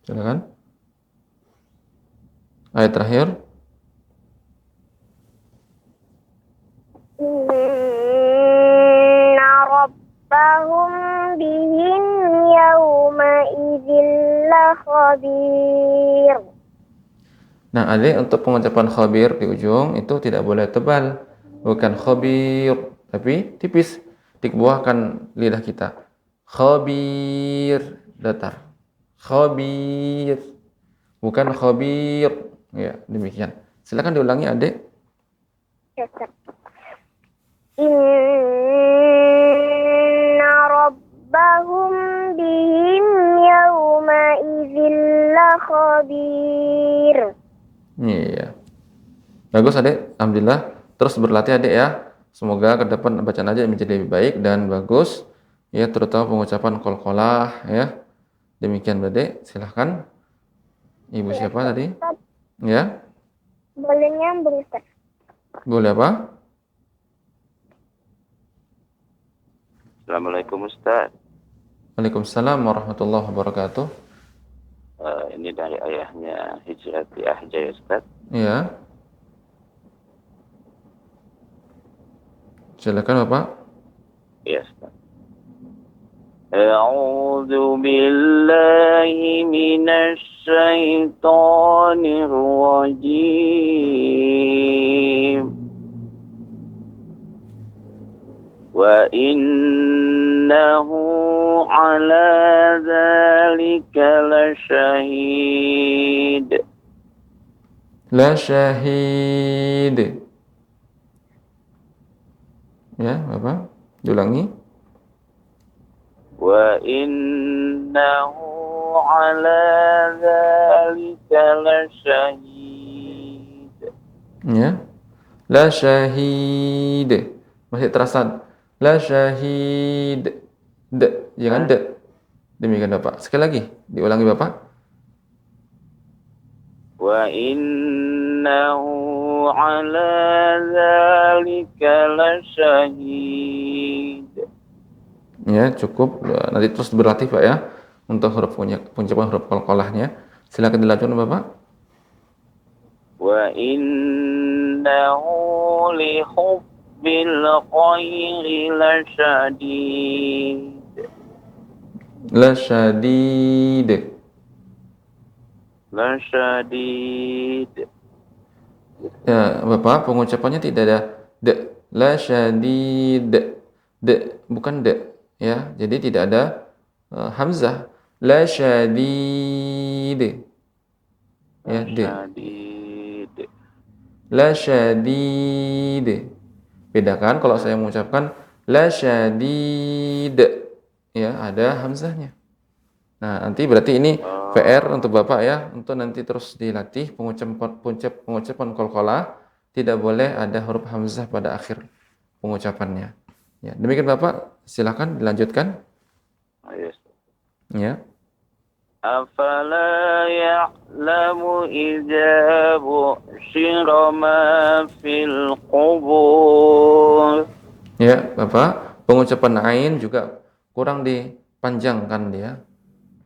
Silakan. Ayat terakhir. Inna rabbahum bihim yawma idzil lakhabir. Nah, adik untuk pengucapan khabir di ujung itu tidak boleh tebal. Bukan khabir, tapi tipis. Dikebuahkan lidah kita. Khabir, datar. Khabir. Bukan khabir. Ya, demikian. Silakan diulangi adik. Inna rabbahum bihim yawma idzil lakhabir. Iya. Bagus adik, alhamdulillah. Terus berlatih adik ya. Semoga ke depan bacaan adik menjadi lebih baik dan bagus. Ya, terutama pengucapan qalqalah ya. Demikian adik, silahkan. Ibu siapa tadi? Ya. Boleh nyambung, Ustaz? Boleh apa? Assalamualaikum Ustaz. Waalaikumsalam warahmatullahi wabarakatuh. Ini dari ayahnya Hijrati Ahja ya Ustaz. Ya. Silakan Bapak. Iya Ustaz. A'udzu billahi minasy syaithanir rajim. Wa innahu ala dzalika lasyahid. La syahid. Ya, Bapak. Diulangi. Wa innahu ala dzalika lasyahid. Ya. La syahid. Masih terasa. La syahid. D. Jangan D. Demikian Bapak. Sekali lagi. Diulangi Bapak. Wa innahu ala dzalika lasyahid. Ya, cukup. Nanti terus berlatih Pak ya. Untuk huruf pengucapan huruf qalqalahnya. Silakan dilanjutkan Bapak. Wa innahu li hubbil khairi lasyadid. La syadid. Lasyadid. Ya, Bapak, pengucapannya tidak ada d. La syadid. D, bukan d. Ya, jadi tidak ada hamzah. La syadid. Ya, d. Lasyadid. La syadid. Bedakan kalau saya mengucapkan la syadid. Ya, ada hamzahnya. Nah, nanti berarti ini PR untuk Bapak ya, untuk nanti terus dilatih pengucapan qalqalah, tidak boleh ada huruf hamzah pada akhir pengucapannya. Ya, demikian Bapak, silakan dilanjutkan. Yes. Ya. Afala ya'lamu idza bu'shira ma fil qubur. Ya, Bapak, pengucapan ain juga kurang dipanjangkan dia.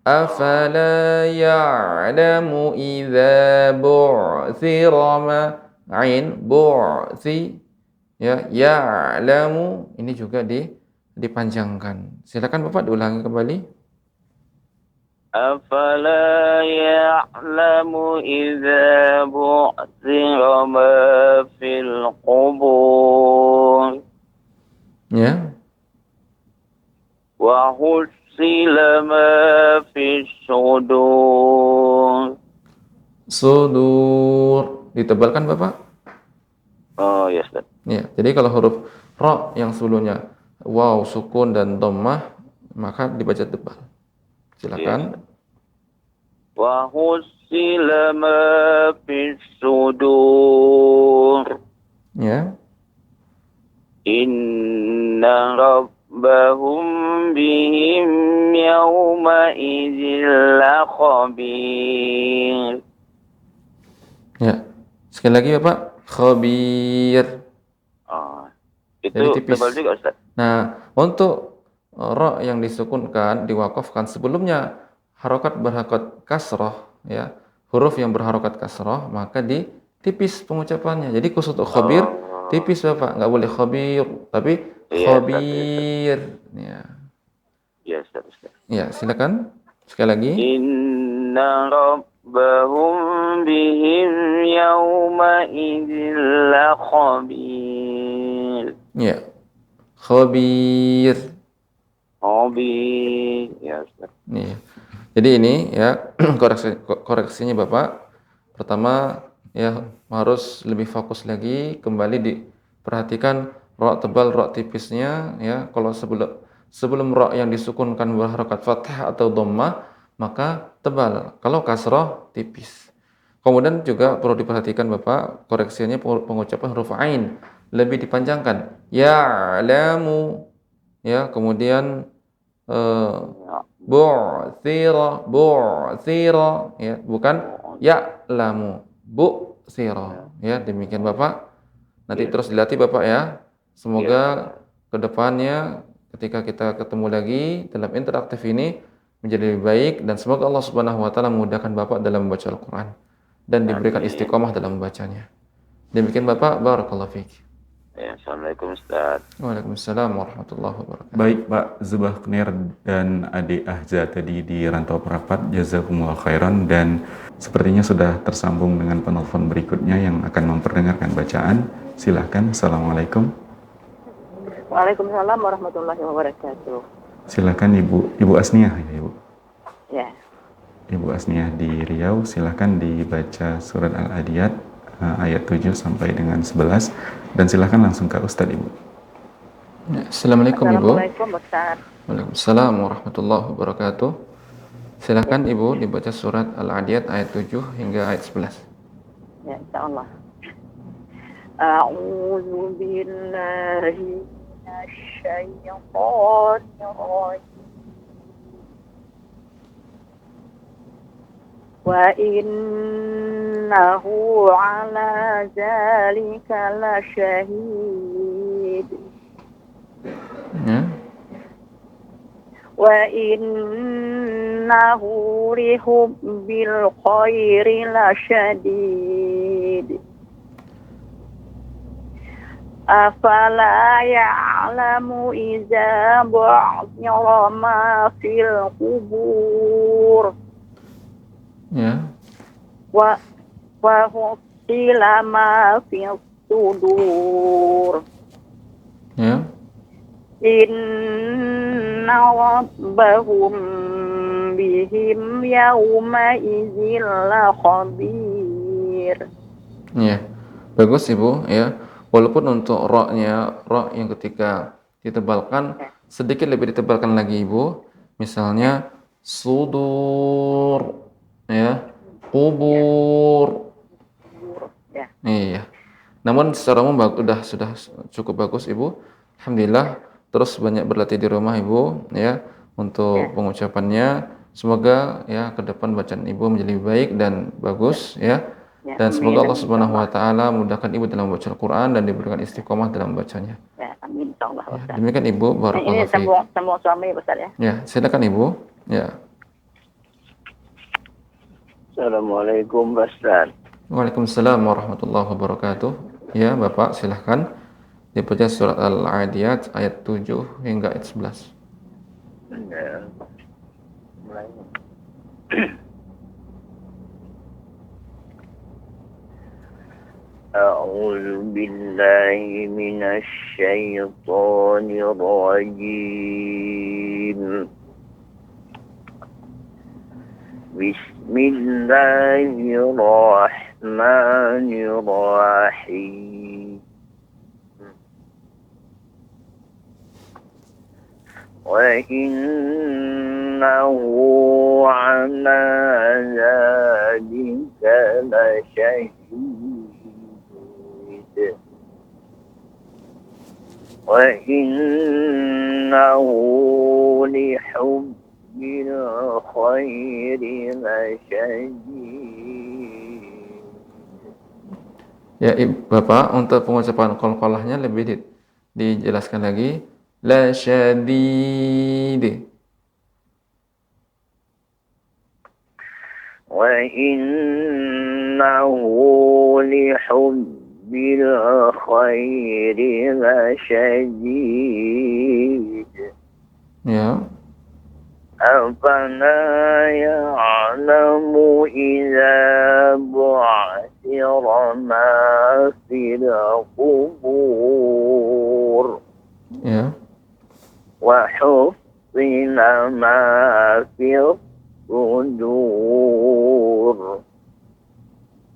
Afala ya'lamu idza bu'thira ma ain bu'thi ya ya'lamu ini juga dipanjangkan. Silakan Bapak diulangi kembali. أفلا يعلم إذا بعثر ما في القبور Ya. وحصل ما في الصدور. Sudur ditebalkan Bapak? Oh, yes, Ustaz. Ya. Jadi kalau huruf ra yang sebelumnya waw sukun dan dhammah maka dibaca tebal. Silakan. وحصل ما في الصدور. Ya. إن ربهم بهم يومئذ لخبير. Ya. Sekali lagi Bapak, khabir. Oh, Jadi itu tipis. tebal juga, Ustaz. Nah, untuk ra yang disukunkan, diwakafkan sebelumnya harokat berharokat kasroh, ya, huruf yang berharokat kasroh, maka ditipis pengucapannya. Jadi khusus untuk khabir, tipis Bapak, nggak boleh khabir, tapi Iya, khabir. Ya, Ya, Ustaz, Ustaz. ya, silakan sekali lagi. Inna rabbahum bihim yawma'idhin lakhabir. Ya, khabir. Khabir. Ya, Ustaz. Nih. Jadi ini ya koreksinya Bapak. Pertama ya harus lebih fokus lagi, kembali diperhatikan ra tebal ra tipisnya ya. Kalau sebelum ra yang disukunkan berharokat fathah atau dhammah maka tebal. Kalau kasrah tipis. Kemudian juga perlu diperhatikan Bapak koreksinya pengucapan huruf ain lebih dipanjangkan. Ya'lamu ya, kemudian bu'thira ya, bukan ya'lamu, bu'thira ya. Demikian Bapak. Nanti terus dilatih Bapak ya. Semoga kedepannya ketika kita ketemu lagi dalam interaktif ini menjadi lebih baik, dan semoga Allah Subhanahu wa taala memudahkan Bapak dalam membaca Al-Qur'an dan diberikan istiqomah dalam membacanya. Demikian Bapak, barakallahu fiik. Ya, Assalamualaikum, Ustaz. Waalaikumsalam warahmatullahi wabarakatuh. Baik Pak Zubaknir dan Adik Ahza tadi di Rantau Perapat, jazakumullah khairan, dan sepertinya sudah tersambung dengan penelpon berikutnya yang akan memperdengarkan bacaan. Silahkan. Assalamualaikum. Waalaikumsalam warahmatullahi wabarakatuh. Silahkan Ibu Asniah ya Ibu. Ya. Ibu Asniah di Riau, silahkan dibaca surat Al-Adiyat ayat 7 sampai dengan 11, dan silahkan langsung ke Ustadz Ibu. Ya, Assalamualaikum Ibu. Assalamualaikum Ustaz. Waalaikumsalam warahmatullahi wabarakatuh. Silakan Ibu dibaca surat Al-Adiyat ayat 7 hingga ayat 11. Ya, insyaallah. A'udzu billahi minasyaitonir rajim. Wa innahu ala zalika lasyahid. Ya. Wa innahu lihubbil khairi lasyadid. Afala ya'lamu idza bu'thira ma fil qubur. Ya. Wa husila ma fil sudur. Ya. Inna rabbahum bihim yawma idzil khabir. Ya. Bagus Ibu ya. Walaupun untuk ra-nya, ra yang ketika ditebalkan sedikit lebih ditebalkan lagi Ibu. Misalnya sudur ya, kubur. Ya. Iya. Namun secara umum sudah cukup bagus Ibu. Alhamdulillah. Terus banyak berlatih di rumah Ibu ya untuk pengucapannya. Semoga ya ke depan bacaan Ibu menjadi lebih baik dan bagus ya. Dan semoga Allah Subhanahu wa taala mudahkan Ibu dalam membaca Al-Qur'an dan diberikan istiqomah dalam membacanya. Ya, amin insyaallah Ya, Ustaz. demikian Ibu, barakallahu fiik. demikian Ibu, barakallahu fiik. Ini sambung Ustaz ya. Ya, silakan Ibu. Ya. Assalamualaikum Ustaz. Waalaikumsalam warahmatullahi wabarakatuh. Ya, Bapak silahkan dibaca surat Al-Adiyat ayat 7 hingga ayat 11. Ya, mulai. أعوذ بالله من الشيطان الرجيم. بسم الله الرحمن الرحيم. وإنه على ذلك لشهيد وإنه لحب الخير لشديد. Ya, Bapak, untuk pengucapan qalqalahnya lebih dijelaskan lagi. La syadid. وإنه لحب الخير لشديد. Ya. أفلا يعلم إذا بعثر ما في القبور Ya. وحصل ما في الصدور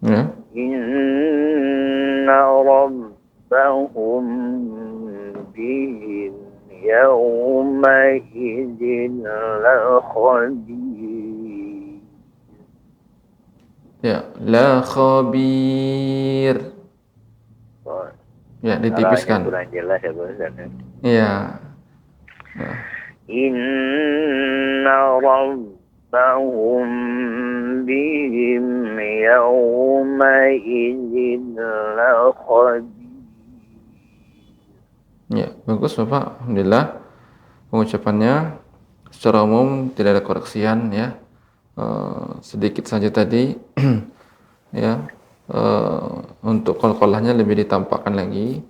Ya. إن ربهم بهم يومئذ لخبير. Ya, la khabir. Ya, ditipiskan. Kurang jelas ya Ustaz. Iya. Inna rabbahum bihim yawma idzin lakhabir. Ya, bagus Bapak. Alhamdulillah. Pengucapannya secara umum tidak ada koreksian ya. Sedikit saja tadi ya. Untuk qalqalahnya lebih ditampakkan lagi.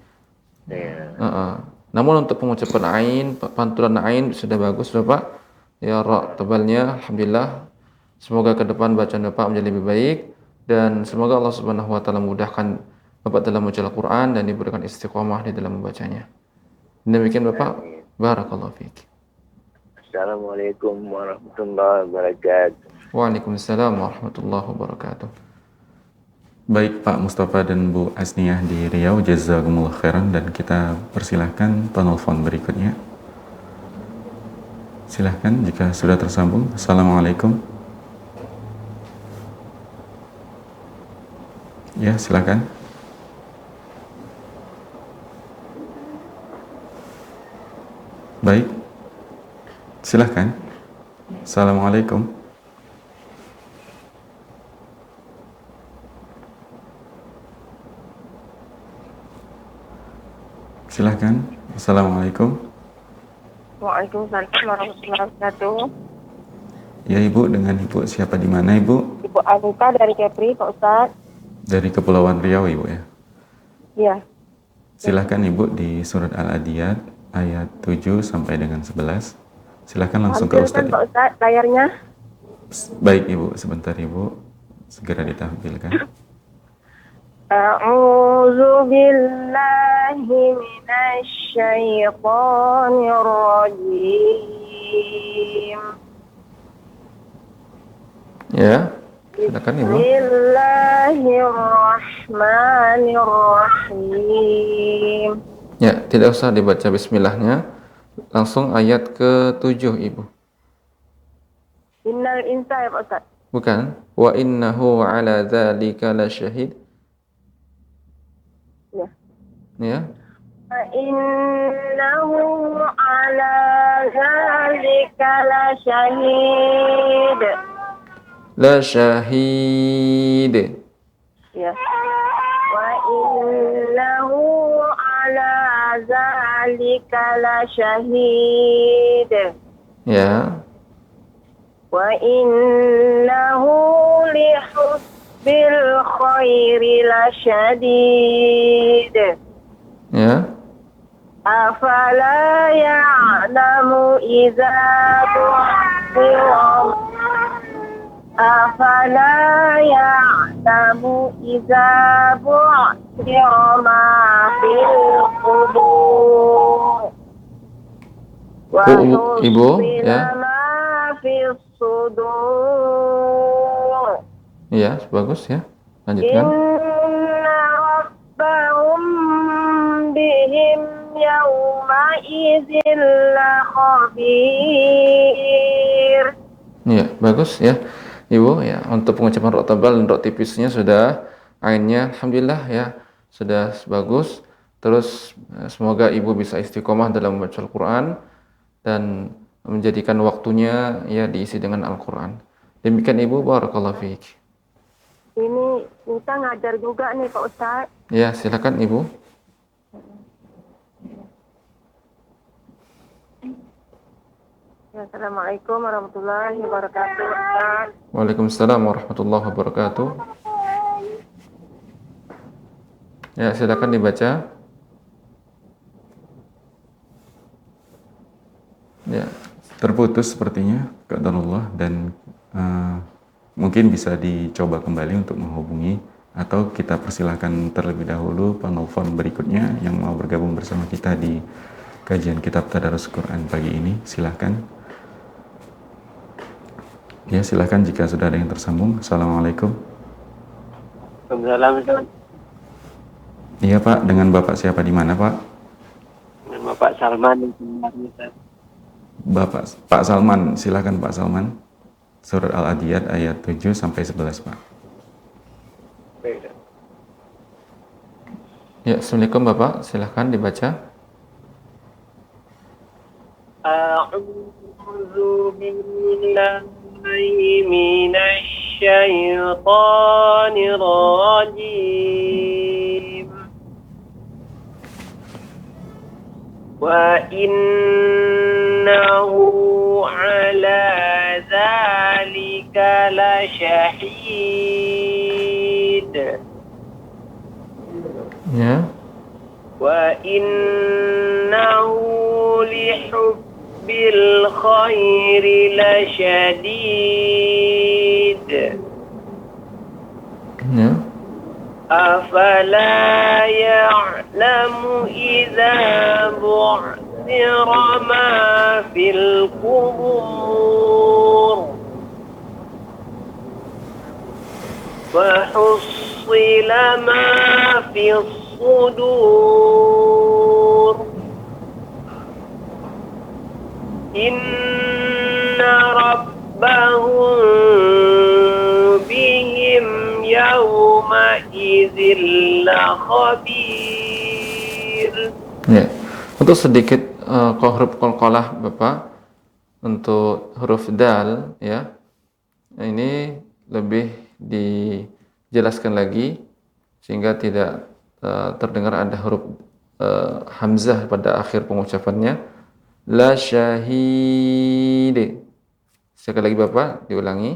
Namun untuk pengucapan ain, pantulan ain sudah bagus Bapak. Ya, ra tebalnya alhamdulillah. Semoga ke depan bacaan Bapak menjadi lebih baik dan semoga Allah Subhanahu wa taala mudahkan Bapak dalam membaca Al-Qur'an dan diberikan istiqomah di dalam membacanya. Demikian Bapak. Barakallahu fiik. Assalamualaikum warahmatullahi wabarakatuh. Waalaikumsalam warahmatullahi wabarakatuh. Baik Pak Mustafa dan Bu Asniyah di Riau, jazakumullah khairan, dan kita persilahkan penelpon berikutnya. Silahkan jika sudah tersambung. Assalamualaikum. Ya, silahkan. Baik, silahkan. Assalamualaikum. Silahkan. Assalamualaikum. Waalaikumsalam warahmatullahi wabarakatuh. Ya Ibu, dengan Ibu siapa di mana Ibu? Ibu Anita dari Kepri, Pak Ustadz. Dari Kepulauan Riau Ibu ya. Iya. Silahkan Ibu di surat Al-Adiyat ayat 7 sampai dengan 11. Silahkan langsung ke Ustadz. Pak Ustadz, layarnya. Baik Ibu, sebentar Ibu. Segera ditampilkan. A'udzu billahi minasy syaithanir rajim. Ya, silakan Ibu. Bismillahirrahmanirrahim. Ya, tidak usah dibaca bismillahnya. Langsung ayat ke-7 Ibu. Innal insana ya Pak Ustadz. Bukan. Wa innahu ala dzalika lasyahid. Ya. Ya. Wa innahu ala dzalika lasyahid. Lasyahid. Ya. Wa innahu ala dzalika lasyahid. Ya. Wa innahu li بالخير لشديد Ya. أفلا يعلم إذا بعثر أفلا يعلم إذا بعثر ما في القبور Ibu, وحصل ya. ما في الصدور Iya, bagus ya. إن Lanjutkan. ربهم بهم يومئذ لخبير. Iya, bagus ya. Ibu, ya, untuk pengucapan rok tebal dan rok tipisnya sudah, ainnya alhamdulillah ya, sudah bagus. Terus semoga Ibu bisa istiqomah dalam membaca Al-Qur'an dan menjadikan waktunya ya diisi dengan Al-Qur'an. Demikian Ibu, barakallahu fiik. Ini kita ngajar juga nih Pak Ustadz. Ya, silakan Ibu. Assalamualaikum warahmatullahi wabarakatuh. Ustadz. Waalaikumsalam warahmatullahi wabarakatuh. Ya, silakan dibaca. Ya, Terputus sepertinya, qadarullah, dan mungkin bisa dicoba kembali untuk menghubungi, atau kita persilahkan terlebih dahulu penelpon berikutnya yang mau bergabung bersama kita di kajian kitab Tadarus Quran pagi ini. Silahkan. Ya, silahkan jika sudah ada yang tersambung. Assalamualaikum. Waalaikumsalam. Iya Pak, dengan Bapak siapa di mana Pak? Nama Pak Salman. Pak Salman, silahkan Pak Salman. Surat Al-Adiyat ayat 7 sampai 11 Pak. Ya, Assalamualaikum Bapak, silahkan dibaca. A'udzu billahi minasy syaithanir rajim. Wa innahu ala dzalika lasyahid. Ya. Wa innahu lihubbil khairi lasyadid. Ya. Afala ya'lamu idza bu'thira ma fil qubur wa hussila ma fis sudur. Inna rabbahum bihim yawma idzil khabir. Ya. Untuk sedikit huruf qalqalah Bapak, untuk huruf dal ya. Ini lebih dijelaskan lagi sehingga tidak terdengar ada huruf hamzah pada akhir pengucapannya. La syahid. Sekali lagi Bapak, diulangi.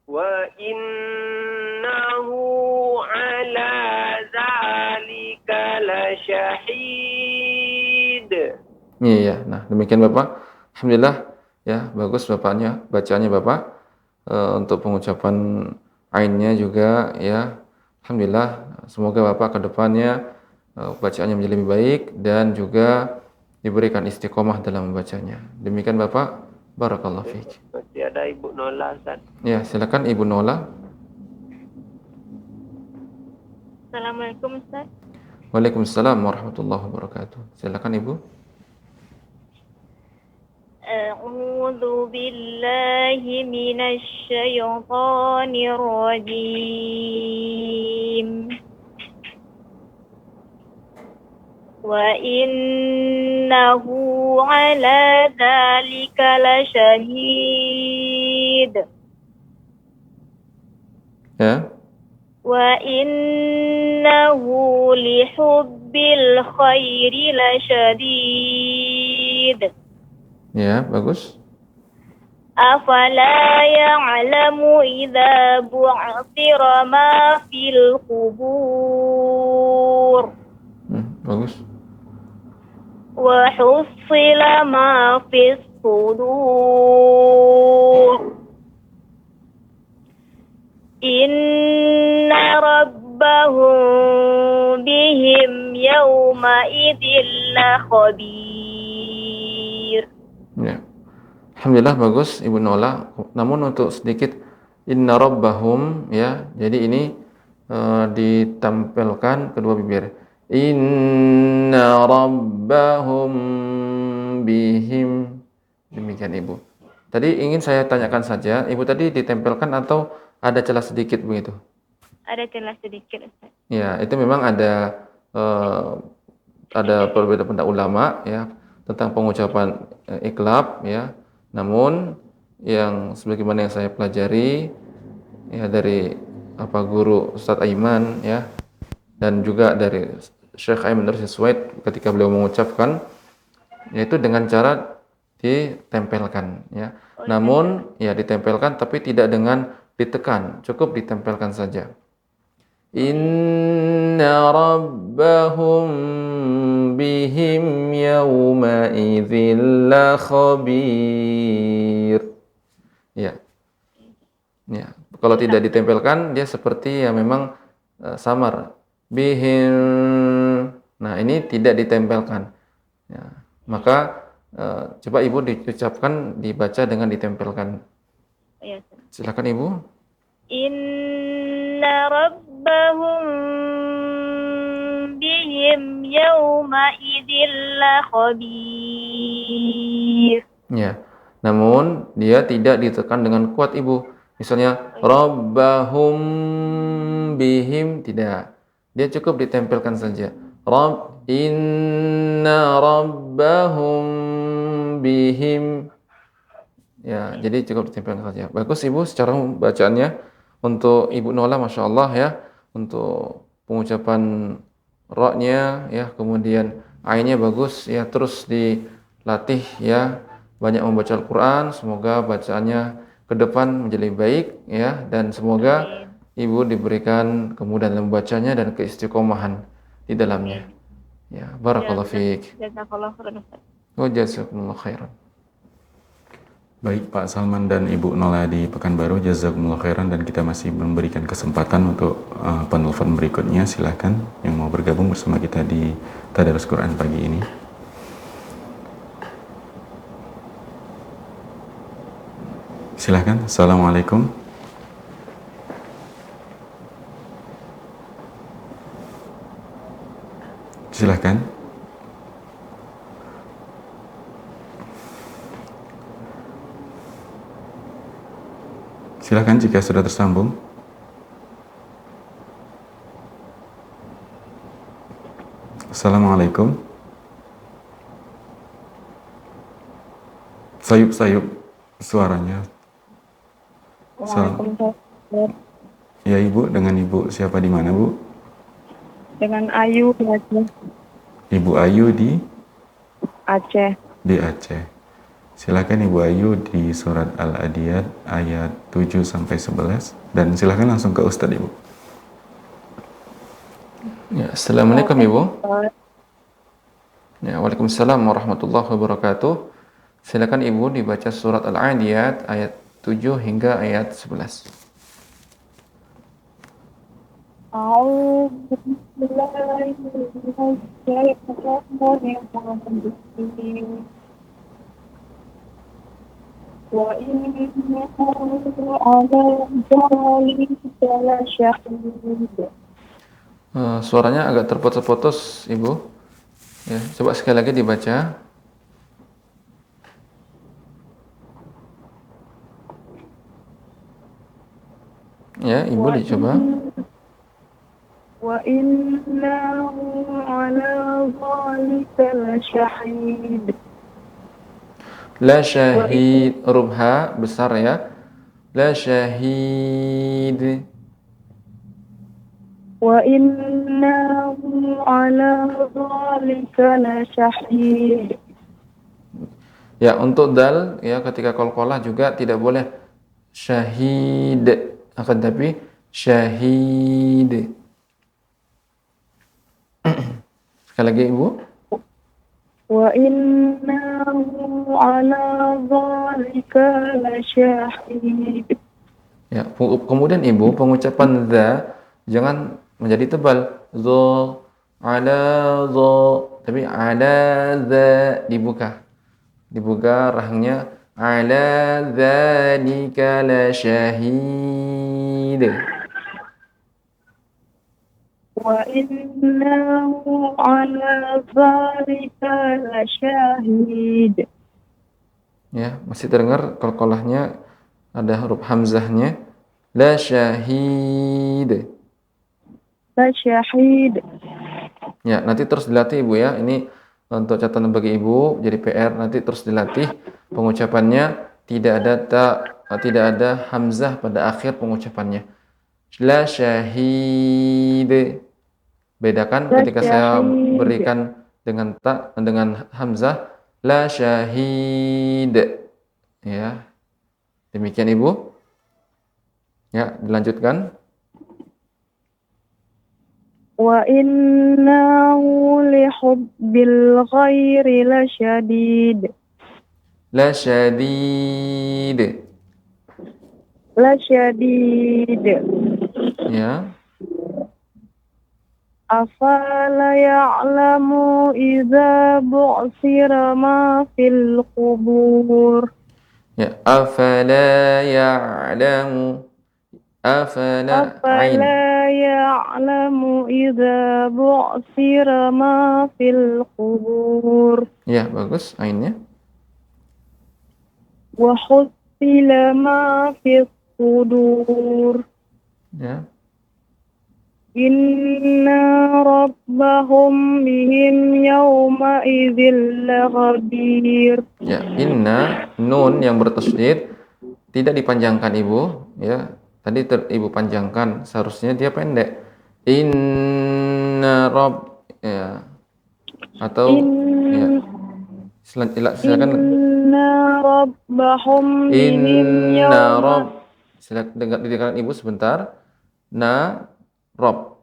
Wa innahu ala dzalika lasyahid. Iya, nah demikian Bapak. Alhamdulillah ya, bagus Bapaknya, bacaannya Bapak. Untuk pengucapan ainnya juga ya. Alhamdulillah, semoga Bapak ke depannya bacaannya menjadi lebih baik dan juga diberikan istiqomah dalam membacanya. Demikian Bapak, barakallahu fiik. Masih ada Ibu Nola, Ustaz. Ya, silakan Ibu Nola. Assalamualaikum Ustaz. Waalaikumsalam warahmatullahi wabarakatuh. Silakan Ibu. A'udzu billahi minasy syaithanir rajim. Wa innahu ala dzalika lasyahid. Ya. Wa innahu lihubbil khairi lasyadid. Ya, bagus. أفلا يعلم إذا بعثر ما في القبور Bagus. وحصل ما في الصدور إن ربهم بهم يومئذ لخبير. Ya. Alhamdulillah bagus Ibu Nola. Namun untuk sedikit inna rabbahum ya. Jadi ini ditampilkan kedua bibir. Inna rabbahum bihim. Demikian Ibu. Tadi ingin saya tanyakan saja, Ibu tadi ditempelkan atau ada celah sedikit begitu? Ada celah sedikit, Ustaz. Ya, itu memang ada perbedaan pendapat ulama ya tentang pengucapan iqlab ya. Namun yang sebagaimana yang saya pelajari ya dari guru Ustadz Aiman ya dan juga dari Syekh Aiman Suwaid ketika beliau mengucapkan yaitu dengan cara ditempelkan ya. Namun ya ditempelkan tapi tidak dengan ditekan, cukup ditempelkan saja. Inna rabbahum bihim yawma idzil la khabir. Ya. Ya, kalau tidak ditempelkan dia seperti yang memang samar. Bihim. Nah, ini tidak ditempelkan. Ya. Maka coba Ibu diucapkan, dibaca dengan ditempelkan. Ya, silakan Ibu. Inna rabbahum bihim yawma idzil khabir. Ya. Namun dia tidak ditekan dengan kuat Ibu. Misalnya rabbahum bihim tidak. Dia cukup ditempelkan saja. Inna rabbahum bihim. Ya, jadi cukup ditempelkan saja. Bagus Ibu secara bacaannya. Untuk Ibu Nola Masya Allah ya, untuk pengucapan ra-nya ya, kemudian ainnya bagus ya, terus dilatih ya, banyak membaca Al-Quran. Semoga bacaannya ke depan menjadi baik ya, dan semoga Ibu diberikan kemudahan dalam membacanya dan keistiqomahan di dalamnya. Ya, barakallahu fiik. Jazakallahu khairan. Wa jazakumullahu khairan. Baik Pak Salman dan Ibu Nola di Pekanbaru, jazakumullah khairan, dan kita masih memberikan kesempatan untuk penelpon berikutnya. Silahkan yang mau bergabung bersama kita di Tadarus Quran pagi ini. Silahkan. Assalamualaikum. Silahkan. Silakan jika sudah tersambung. Assalamualaikum. Sayup-sayup suaranya. Waalaikumsalam. Ya Ibu, dengan Ibu siapa di mana Bu? Dengan Ayu di Aceh. Ibu Ayu di Aceh. Di Aceh. Silakan Ibu Ayu di surat Al-Adiyat ayat 7 sampai 11, dan silakan langsung ke Ustadz Ibu. Ya, Assalamualaikum Ibu. Ya, Waalaikumsalam warahmatullahi wabarakatuh. Silakan Ibu dibaca surat Al-Adiyat ayat 7 hingga ayat 11. Suaranya agak terputus-putus Ibu. Ya, coba sekali lagi dibaca. Ya, Ibu dicoba. Wa innahu ala dhalika lasyahid. La syahid, huruf ha besar ya. La syahid. Wa innahu ala dhalika lasyahid. Ya, untuk dal ya ketika qalqalah juga tidak boleh syahid, akan tapi syahid. Sekali lagi Ibu. Wa innahu ala dzalika lasyahid. Ya, kemudian Ibu pengucapan za jangan menjadi tebal. Zo ala zo, tapi ala za dibuka. Dibuka rahangnya ala dzalika lasyahid. Wa innahu ala dzalika lasyahid. Ya, masih terdengar qalqalahnya ada huruf hamzahnya la syahid. La syahid. Ya, nanti terus dilatih Ibu ya. Ini untuk catatan bagi Ibu jadi PR, nanti terus dilatih pengucapannya, tidak ada hamzah pada akhir pengucapannya. La syahid. Bedakan La ketika saya syahid. berikan dengan hamzah la syahid. Ya. Demikian Ibu. Ya, dilanjutkan. Wa innahu li hubbil ghairi lasyadid. La syadid. Lasyadid. Ya. Afala ya'lamu idza bu'sira ma fil qubur. Ya, afala ya'lamu. Afala ain. Afala ya'lamu idza bu'sira ma fil qubur. Ya, bagus ainnya. Wa hussila ma fis sudur. Ya. Inna rabbahum bihim yawma idzil lakhabir. Ya, inna nun yang bertasydid tidak dipanjangkan Ibu, ya. Tadi Ibu panjangkan, seharusnya dia pendek. Inna rabb, ya. Atau ya. Silakan. Inna rabbahum bihim Inna yawma. rabb. Silakan dengarkan Ibu sebentar. Na rob,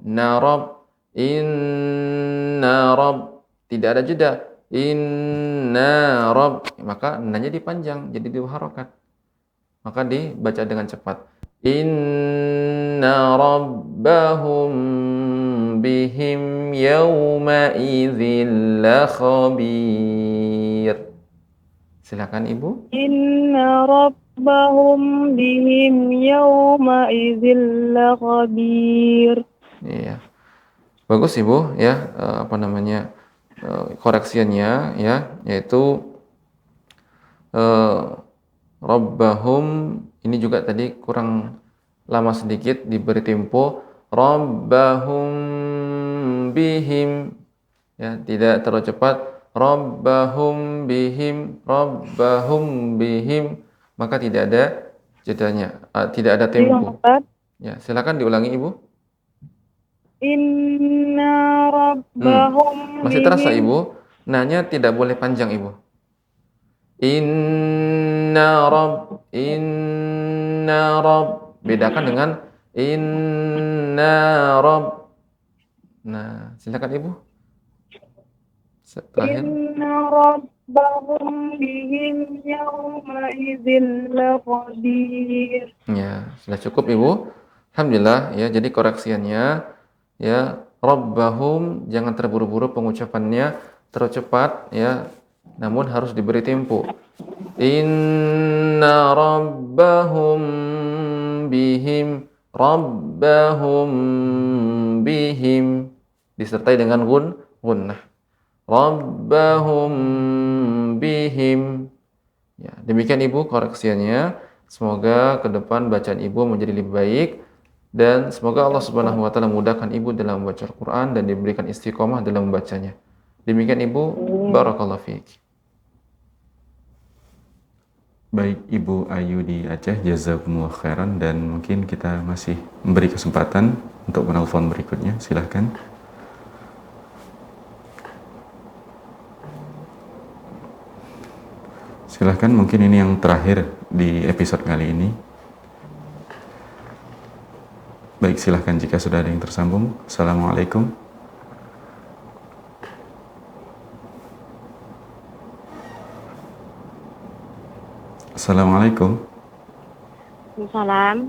inna rob, tidak ada jeda. Inna rob, maka nanya dipanjang, jadi diharokat. Maka dibaca dengan cepat. Inna rabbahum bihim yawma idzil lakhabir. Silakan Ibu. Inna rabbahum bihim yawma idzil lakhabir. Iya. Bagus Ibu ya, koreksiannya ya, yaitu rabbahum ini juga tadi kurang lama sedikit, diberi tempo. Rabbahum bihim, ya, tidak terlalu cepat. Rabbahum bihim, maka tidak ada jedanya, tidak ada tempo. Ya, silakan diulangi Ibu. Inna rabbahum Masih terasa Ibu? Nanya tidak boleh panjang Ibu. Inna rabb. Bedakan dengan inna rabb. Nah, silakan Ibu. Terakhir. Inna rabbahum bihim yawma idzil lakhabir. Ya, sudah cukup Ibu. Alhamdulillah ya, jadi koreksiannya ya, rabbahum jangan terburu-buru pengucapannya, terlalu cepat ya, namun harus diberi tempo. Inna rabbahum bihim, disertai dengan gunnah. Rabbahum bihim. Ya, demikian Ibu koreksiannya. Semoga ke depan bacaan Ibu menjadi lebih baik. Dan semoga Allah Subhanahu wa taala mudahkan Ibu dalam membaca Al-Qur'an dan diberikan istiqomah dalam membacanya. Demikian Ibu, barakallahu fiik. Baik Ibu Ayu di Aceh, jazakumullah khairan, dan mungkin kita masih memberi kesempatan untuk menelpon berikutnya. Silahkan. Silahkan, mungkin ini yang terakhir di episode kali ini. Baik, silahkan jika sudah ada yang tersambung. Assalamualaikum. Assalamualaikum. Salam.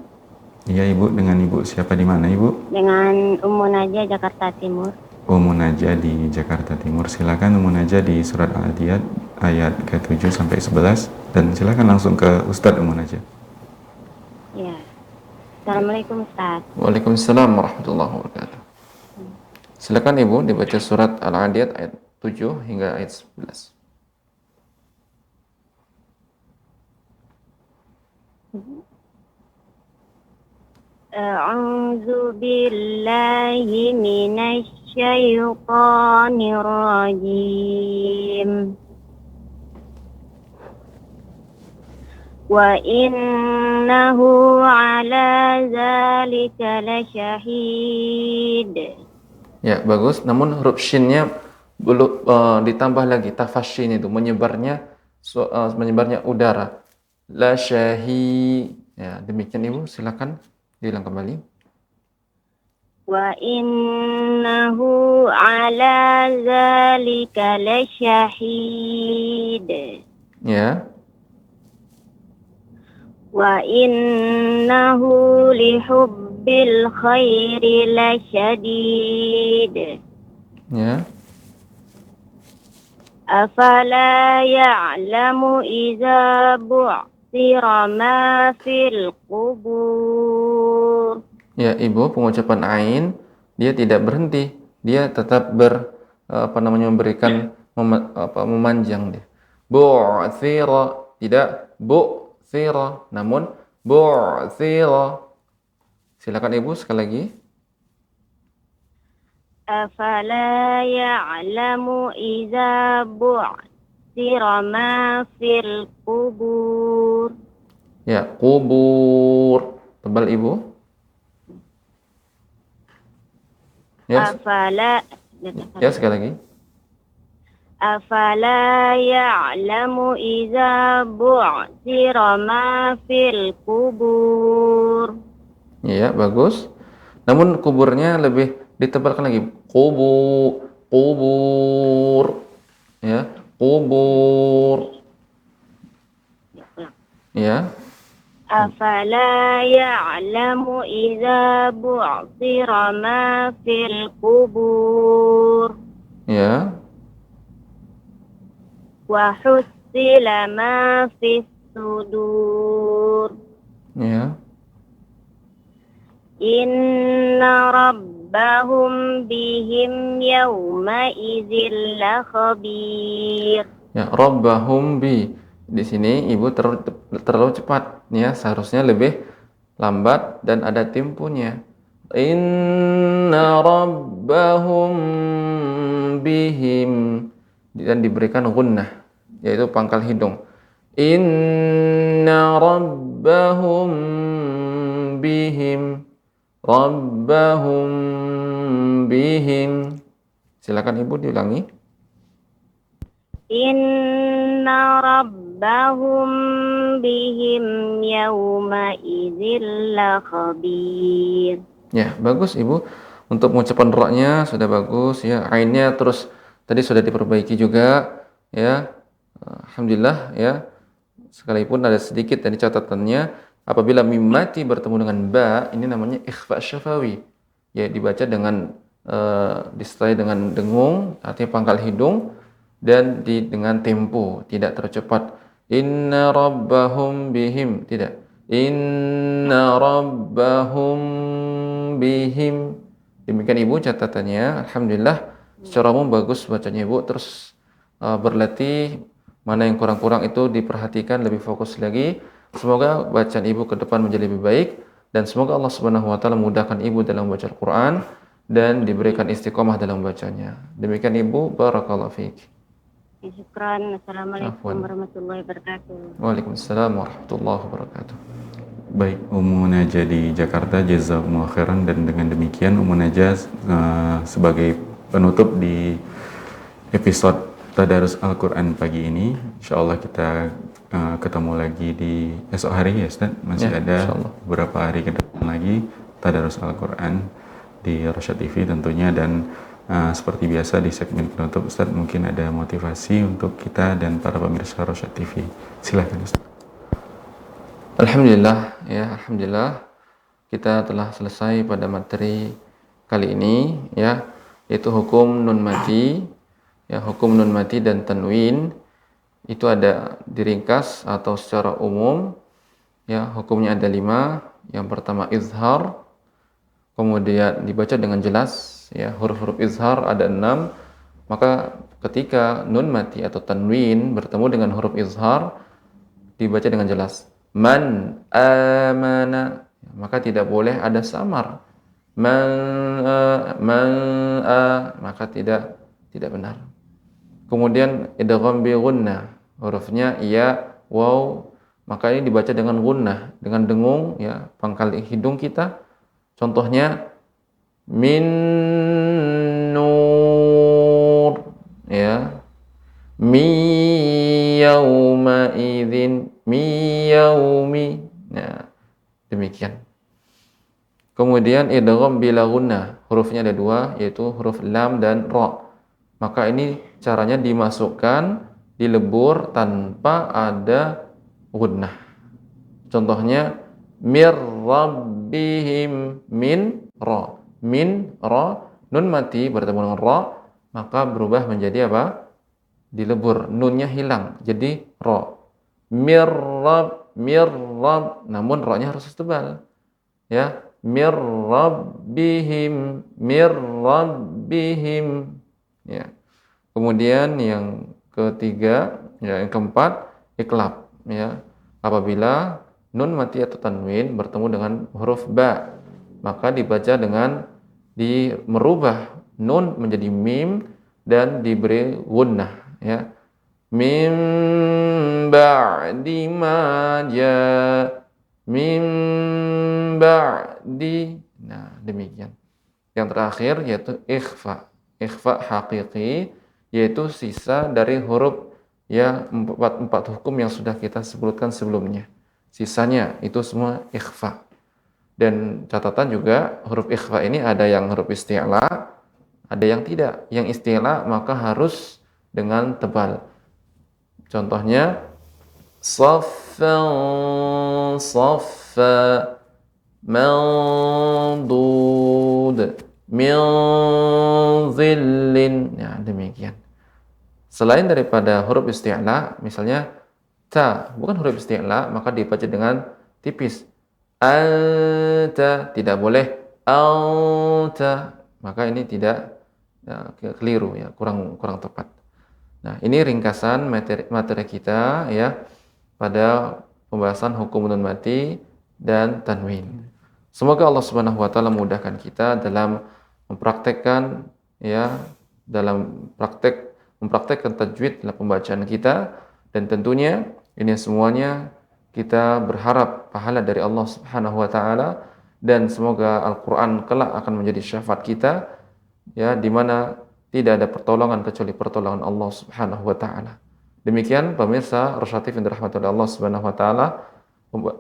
Iya Ibu, dengan Ibu siapa di mana Ibu? Dengan Ummu Najah, Jakarta Timur. Ummu Najah di Jakarta Timur. Silakan Ummu Najah di surat Al-Adiyat ayat ke-7 sampai 11 dan silakan langsung ke Ustadz Ummu Najah. Ya. Assalamualaikum Ustaz. Waalaikumsalam warahmatullahi wabarakatuh. Silakan Ibu dibaca surat Al-Adiyat ayat 7 hingga ayat 11. A'udzu billahi minasy syaithanir rajim. Wa innahu ala zalika lasyahid. Ya, bagus. Namun huruf shinnya belum ditambah lagi tafashin itu menyebarnya udara. La syahi. Ya, demikian Ibu, silakan diulang kembali. Wa innahu ala zalika lasyahid. Ya. Wa innahu lihubbil khairi lasyadid. Ya. Afala ya'lamu idza bu'thira ma fil qubur. Ya, Ibu, pengucapan ain dia tidak berhenti. Dia tetap memberikan memanjang dia. Bu'thira, tidak bu'thira, namun bu'thira. Silakan Ibu sekali lagi. Afala ya'lamu idza bu'thira ma fil qubur. Ya, kubur. Tebal Ibu. Ya, Afala ya sekali lagi. Afala ya'lamu idza bu'thira ma fil qubur. Ya, bagus. Namun kuburnya lebih ditebalkan lagi. Kubur. Ya, kubur. Ya. Afala ya'lamu idza bu'thira ma fil qubur. Ya. Wa hussila ma fis sudur. Ya. Inna rabbahum bihim yawma idzil lakhabir. Ya, rabbahum bi. Di sini Ibu terlalu cepat ya, seharusnya lebih lambat dan ada temponya. Inna rabbahum bihim, dan diberikan gunnah, yaitu pangkal hidung. Inna rabbahum bihim, rabbahum bihim. Silakan Ibu diulangi. Inna rabbahum bihim yawma idzil lakhabir. Ya, bagus Ibu. Untuk pengucapan ra-nya sudah bagus ya. Ainnya terus tadi sudah diperbaiki juga ya. Alhamdulillah ya. Sekalipun ada sedikit dari catatannya, apabila mim mati bertemu dengan ba, ini namanya ikhfa syafawi. Ya, dibaca dengan disertai dengan dengung, artinya pangkal hidung, dan dengan tempo, tidak tercepat. Inna rabbahum bihim, tidak. Inna rabbahum bihim. Demikian Ibu catatannya. Alhamdulillah secara umum bagus bacanya Ibu. Terus berlatih, mana yang kurang-kurang itu diperhatikan, lebih fokus lagi. Semoga bacaan Ibu ke depan menjadi lebih baik, dan semoga Allah Subhanahu wa taala mudahkan Ibu dalam membaca Al-Qur'an dan diberikan istiqomah dalam bacanya. Demikian Ibu, barakallahu fiik. Syukran. Assalamualaikum Afwan. warahmatullahi wabarakatuh. Waalaikumsalam warahmatullahi wabarakatuh. Baik, Ummu Najah di Jakarta, jazakumullah khairan. Dan dengan demikian Ummu Najah sebagai penutup di episode Tadarus Al-Quran pagi ini, insya Allah kita ketemu lagi di esok hari ya Ustaz. Masih Ya, ada insyaallah. beberapa hari ke depan lagi Tadarus Al-Quran di Rosyad TV tentunya, dan seperti biasa di segmen penutup Ustaz mungkin ada motivasi untuk kita dan para pemirsa Rosyad TV. Silakan Ustaz. Alhamdulillah, ya, alhamdulillah kita telah selesai pada materi kali ini, ya, yaitu hukum nun mati, ya, hukum nun mati dan tanwin. Itu ada diringkas atau secara umum, ya, hukumnya ada 5. Yang pertama izhar, kemudian dibaca dengan jelas, ya, huruf-huruf izhar ada 6. Maka ketika nun mati atau tanwin bertemu dengan huruf izhar dibaca dengan jelas. Man amana, maka tidak boleh ada samar. Maka tidak benar. Kemudian idgham bi gunnah, hurufnya ya, waw, maka ini dibaca dengan gunnah, dengan dengung, ya, pangkal hidung kita. Contohnya min nur, ya, mi yauma idzin, mi yaumi. Nah, demikian. Kemudian idgham bila gunnah, hurufnya ada 2, yaitu huruf lam dan ra. Maka ini caranya dimasukkan, dilebur tanpa ada gunnah. Contohnya mir rabbihim, min ra. Min ra, nun mati bertemu dengan ra, maka berubah menjadi apa? Dilebur, nunnya hilang jadi ra. Mir rabb, namun ra-nya harus tebal, ya. Mir rabbihim, ya. Kemudian yang ketiga, ya, yang keempat iklab, ya. Apabila nun mati atau tanwin bertemu dengan huruf ba, maka dibaca dengan merubah nun menjadi mim dan diberi gunnah, ya. Mim ba'di ma mim ba'di. Nah, demikian. Yang terakhir yaitu ikhfa. Ikhfa haqiqi, yaitu sisa dari huruf, ya, empat hukum yang sudah kita sebutkan sebelumnya. Sisanya itu semua ikhfa. Dan catatan juga huruf ikhfa ini ada yang huruf isti'la, ada yang tidak. Yang isti'la maka harus dengan tebal. Contohnya saffan saffa, mandud, min zillin. Ya, demikian. Selain daripada huruf isti'la, misalnya ta, bukan huruf isti'la, maka dibaca dengan tipis. Anta, tidak boleh anta, maka ini tidak, ya, keliru, ya, kurang tepat. Nah, ini ringkasan materi kita, ya, pada pembahasan hukum nun mati dan tanwin. Semoga Allah Subhanahu wa taala memudahkan kita dalam mempraktekkan, ya, mempraktekkan tajwid dalam pembacaan kita, dan tentunya ini semuanya kita berharap pahala dari Allah Subhanahu wa taala, dan semoga Al-Qur'an kelak akan menjadi syafaat kita, ya, di mana tidak ada pertolongan kecuali pertolongan Allah Subhanahu wa taala. Demikian pemirsa Rosyad TV yang dirahmati oleh Allah Subhanahu wa taala,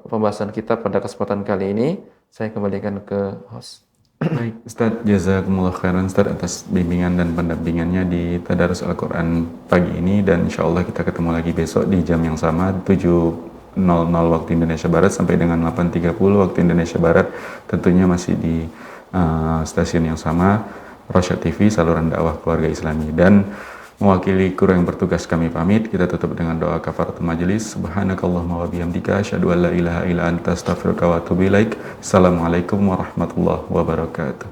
pembahasan kita pada kesempatan kali ini. Saya kembalikan ke host. Baik, Ustadz, jazakumullah khairan Ustadz atas bimbingan dan pendampingannya di Tadarus Al-Quran pagi ini, dan insya Allah kita ketemu lagi besok di jam yang sama 7.00 waktu Indonesia Barat sampai dengan 8.30 waktu Indonesia Barat, tentunya masih di stasiun yang sama, Rosyad TV, saluran dakwah keluarga Islami. Dan mewakili kru yang bertugas kami pamit, kita tutup dengan doa kafaratul majelis. Subhanakallahumma wa bihamdika asyhadu an la ilaha illa anta astaghfiruka wa atubu ilaik. Assalamualaikum warahmatullahi wabarakatuh.